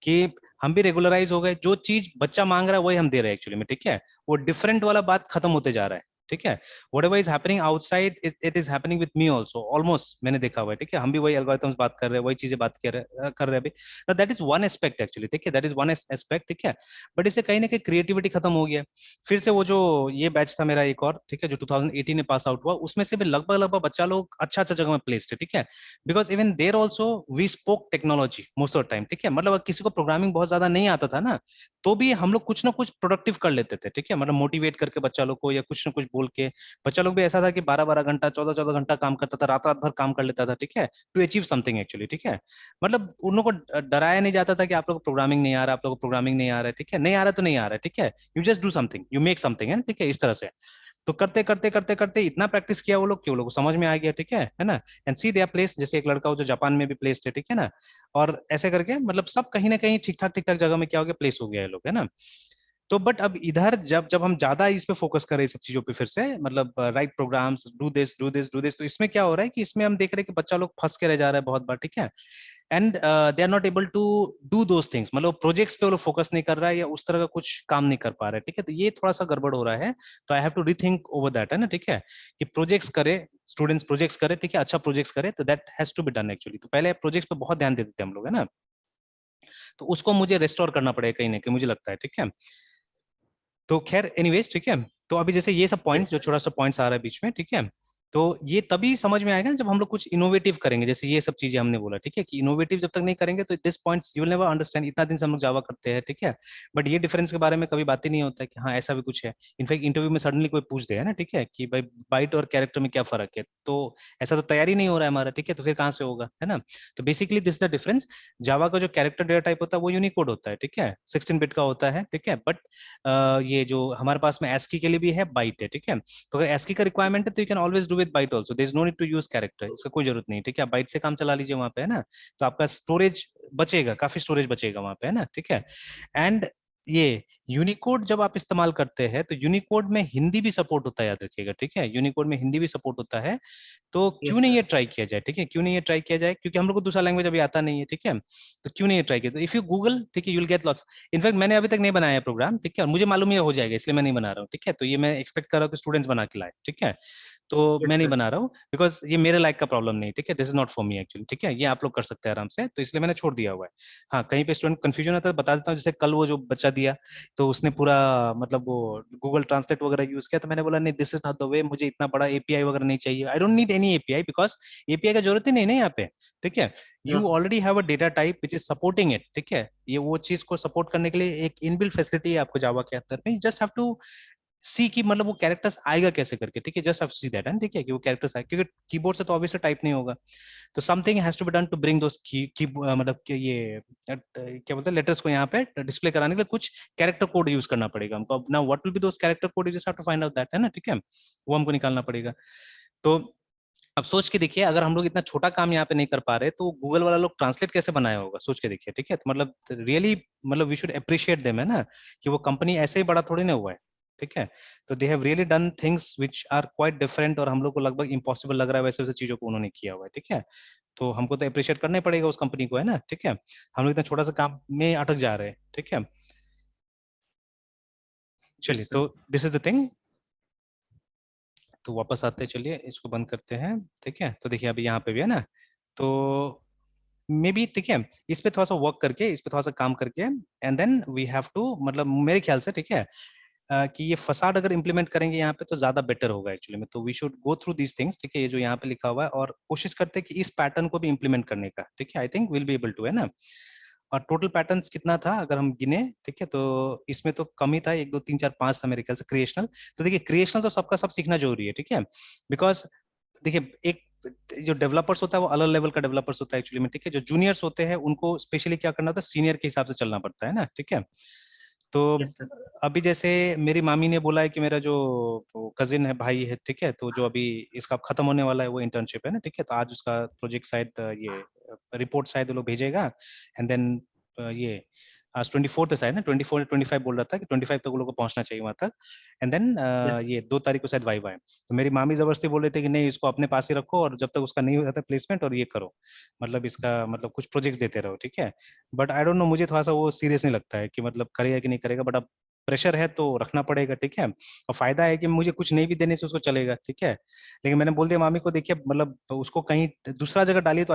कि हम भी रेगुलराइज हो गए, जो चीज बच्चा मांग रहा है वही हम दे रहे हैं एक्चुअली में, ठीक है, वो डिफरेंट वाला बात खत्म होते जा रहा है, ठीक है। What ever is happening outside it is happening with me also, almost मैंने देखा हुआ है, ठीक है, हम भी वही एल्गोरिथम्स बात कर रहे हैं, वही चीजें बात कर रहे हैं अभी। That is one aspect actually, ठीक है, दैट इज वन एस्पेक्ट, ठीक है। बट इससे कहीं ना कहीं क्रिएटिविटी खत्म हो गया। फिर से वो जो ये बैच था मेरा एक और, ठीक है, जो 2018 में पास आउट हुआ, उसमें से भी लगभग लगभग बच्चा लोग अच्छा अच्छा जगह में प्लेस्ड है, ठीक है, because even there also we spoke technology most of time, ठीक है, मतलब अगर किसी को प्रोग्रामिंग बहुत ज्यादा नहीं आता था ना, तो भी हम लोग कुछ ना कुछ प्रोडक्टिव कर लेते थे, ठीक है, मतलब मोटिवेट करके बच्चा लोग को या कुछ ना कुछ बोल के। बच्चा लोग भी ऐसा था कि 12 12 घंटा 14 14 घंटा काम करता था, रात रात भर काम कर लेता था, ठीक है, टू अचीव समथिंग एक्चुअली, ठीक है। मतलब उन लोगों को डराया नहीं जाता था कि आप लोग को प्रोग्रामिंग नहीं आ रहा, आप लोग को प्रोग्रामिंग नहीं आ रहा है, ठीक है, नहीं आ रहा तो नहीं आ रहा है, ठीक है, you just do something, you make something, है, ठीक है, इस तरह से। तो करते करते करते करते इतना प्रैक्टिस किया वो लोग कि वो लोग को समझ में आ गया, ठीक है ना। And see they are place, जैसे एक लड़का हो जो जापान में भी प्लेस्ड है, ठीक है ना, और ऐसे करके मतलब सब कहीं ना कहीं ठीक ठाक जगह में क्या हो गया, प्लेस हो गया है लोग, है ना। तो बट अब इधर जब जब हम ज्यादा इस पे फोकस कर रहे हैं सब चीजों पे, फिर से मतलब write programs, do this do this do this, तो इसमें क्या हो रहा है कि इसमें हम देख रहे हैं कि बच्चा लोग फंस के रह जा रहा है बहुत बार, ठीक है। And they are not able to do those things, मतलब प्रोजेक्ट्स पे वो लोग फोकस नहीं कर रहा है या उस तरह का कुछ काम नहीं कर पा रहा है, ठीक है, तो ये थोड़ा सा गड़बड़ हो रहा है। तो I have to rethink over that, है ना, ठीक है, कि प्रोजेक्ट्स करे, स्टूडेंट्स प्रोजेक्ट्स करे, ठीक है, अच्छा प्रोजेक्ट्स करे, तो that has to be done actually. तो पहले प्रोजेक्ट्स पे बहुत ध्यान देते थे हम लोग, है ना, तो उसको मुझे रेस्टोर करना पड़ेगा कहीं ना कहीं, मुझे लगता है, ठीक है। तो खैर एनीवेज, ठीक है, तो अभी जैसे ये सब पॉइंट यस जो सर। छोटा सा पॉइंट्स आ रहा है बीच में, ठीक है, तो ये तभी समझ में आएगा ना जब हम लोग कुछ इनोवेटिव करेंगे, जैसे ये सब चीजें हमने बोला, ठीक है, कि इनोवेटिव जब तक नहीं करेंगे तो this points you will never understand. इतना दिन से हम लोग जावा करते हैं, ठीक है, बट ये डिफरेंस के बारे में कभी बात ही नहीं होता है कि हाँ ऐसा भी कुछ है। इनफैक्ट इंटरव्यू में सडनली कोई पूछ दे, है ना, ठीक है, कि भाई बाइट और कैरेक्टर में क्या फर्क है, तो ऐसा तो तैयारी नहीं हो रहा है हमारा, ठीक है, तो फिर कहाँ से होगा, है ना। तो बेसिकली दिस द डिफरेंस। जावा का जो कैरेक्टर डेटा टाइप होता है वो यूनिकोड होता है, ठीक है, 16 बिट का होता है, ठीक है, बट ये जो हमारे पास में एस्की के लिए भी है, बाइट है, ठीक है। तो अगर एस्की का रिक्वायरमेंट है तो you can always do with byte also, there is no need to use character, इसका कोई जरूरत नहीं, ठीक है, बाइट से काम चला लीजिए वहां पे, है ना। तो आपका स्टोरेज बचेगा, काफी स्टोरेज बचेगा वहां पे, है ना, ठीक है। एंड ये यूनिकोड जब आप इस्तेमाल करते हैं तो यूनिकोड में हिंदी भी सपोर्ट होता है, याद रखिएगा, ठीक है, यूनिकोड में हिंदी भी सपोर्ट होता है। तो क्यों यस नहीं ये सर। ट्राई किया जाए, ठीक है, क्यों नहीं ये ट्राई किया जाए, क्योंकि हम लोग को दूसरा लैंग्वेज अभी आता नहीं है, ठीक है, तो क्यों नहीं ये ट्राई किया। तो इफ यू गूगल, ठीक है, you will get lots. In fact मैंने अभी तक नहीं बनाया है प्रोग्राम, ठीक है, और मुझे मालूम है ये हो जाएगा, इसलिए मैं नहीं बना रहा हूँ, ठीक है, तो ये मैं एक्सपेक्ट कर रहा हूँ कि स्टूडेंट्स बना के लाए, ठीक है, तो मैं यस नहीं सर। बना रहा हूँ बिकॉज ये मेरे लायक का प्रॉब्लम नहीं, ठीक है, this is not for me actually, ठीक है, ये आप लोग कर सकते हैं आराम से, तो इसलिए मैंने छोड़ दिया हुआ है। हाँ कहीं पे स्टूडेंट कंफ्यूजन आता है बता देता हूँ, जैसे कल वो जो बच्चा दिया, तो उसने पूरा मतलब वो गूगल ट्रांसलेट वगैरह यूज किया, तो मैंने बोला नहीं this is not the way, मुझे इतना बड़ा एपीआई वगैरह नहीं चाहिए, I don't need any API, because API का जरूरत ही नहीं ना यहाँ पे, ठीक है। You yes already have a data type which is supporting it, ठीक है, ये वो चीज को सपोर्ट करने के लिए एक इनबिल्ट फैसिलिटी है आपको जावा के अंदर में, जस्ट हैव टू सी की मतलब वो कैरेक्टर्स आएगा कैसे करके, ठीक है, जस्ट हैव सी दैट, ठीक है, कि वो कैरेक्टर्स आए, क्योंकि कीबोर्ड से तो ऑब्वियसली टाइप नहीं होगा। तो something has to be done to bring those की मतलब कि ये क्या बोलते हैं लेटर्स को यहाँ पे डिस्प्ले कराने के लिए कुछ कैरेक्टर कोड यूज करना पड़ेगा हमको। Now what will be those character code, you just have to find out that, है ना, ठीक है, वो हमको निकालना पड़ेगा। तो अब सोच के देखिए, अगर हम लोग इतना छोटा काम यहाँ पे नहीं कर पा रहे तो गूगल वाला लोग ट्रांसलेट कैसे बनाया होगा, सोच के देखिए, ठीक है, तो मतलब रियली मतलब वी शुड अप्रिशिएट देम, है ना, कि वो कंपनी ऐसे ही बड़ा थोड़ी ना हुआ है, ठीक है। तो they have really done things which are quite different, और हम लोग को लगभग इम्पॉसिबल लग रहा है वैसे वैसे चीजों को उन्होंने किया हुआ है, ठीक है। तो हमको तो अप्रिशिएट करना ही पड़ेगा उस कंपनी को, है ना, ठीक है। हम लोग इतना छोटा सा काम में अटक जा रहे हैं, ठीक है। चलिए, यस सर। तो दिस इज द थिंग। तो वापस आते हैं, चलिए इसको बंद करते हैं, ठीक है। तो देखिए अभी यहाँ पे भी है ना, तो मे बी, ठीक है, इस पे थोड़ा सा वर्क करके, इस पे थोड़ा सा काम करके, and then we have to, मतलब मेरे ख्याल से, ठीक है, कि ये फसाड अगर इम्प्लीमेंट करेंगे यहाँ पे तो ज्यादा बेटर होगा एक्चुअली में। तो we should go through these things, ठीक है, ये जो यहाँ पे लिखा हुआ है, और कोशिश करते हैं कि इस पैटर्न को भी इम्प्लीमेंट करने का, ठीक है। I think will be able to, है ना। और टोटल पैटर्न्स कितना था अगर हम गिने, ठीक है, तो इसमें तो कम ही था, 1 2 3 4 5 था मेरे ख्याल से क्रिएशनल। तो देखिए क्रिएशनल तो सबका सब सीखना जरूरी है, ठीक है, बिकॉज देखिए एक जो डेवलपर्स होता है वो अलग लेवल का डेवलपर्स होता है एक्चुअली में, ठीक है। जो जूनियर्स होते हैं उनको स्पेशली क्या करना होता है, सीनियर के हिसाब से चलना पड़ता है ना, ठीक है। तो यस सर। अभी जैसे मेरी मामी ने बोला है कि मेरा जो कजिन है, भाई है, ठीक है, तो जो अभी इसका खत्म होने वाला है वो इंटर्नशिप है ना, ठीक है, तो आज उसका प्रोजेक्ट शायद ये रिपोर्ट शायद वो लोग भेजेगा, एंड देन ये आज 24 है शायद ना, 24 25 बोल रहा था कि 25 तक वो लोग को पहुंचना चाहिए वहां तक, एंड देन यस ये 2 तारीख को शायद वाइवा है। तो मेरी मामी जबरदस्ती बोल रहे थे कि नहीं इसको अपने पास ही रखो, और जब तक उसका नहीं हो जाता प्लेसमेंट और ये करो, मतलब इसका मतलब कुछ प्रोजेक्ट्स देते रहो, ठीक है। बट आई डोंट नो, मुझे थोड़ा सा वो सीरियस नहीं लगता है कि मतलब करेगा कि नहीं करेगा, बट अब प्रेशर है तो रखना पड़ेगा, ठीक है। और फायदा है कि मुझे कुछ नहीं भी देने से उसको चलेगा, ठीक है। लेकिन मैंने बोल दिया मामी को, देखिए मतलब उसको कहीं दूसरा जगह डालिए तो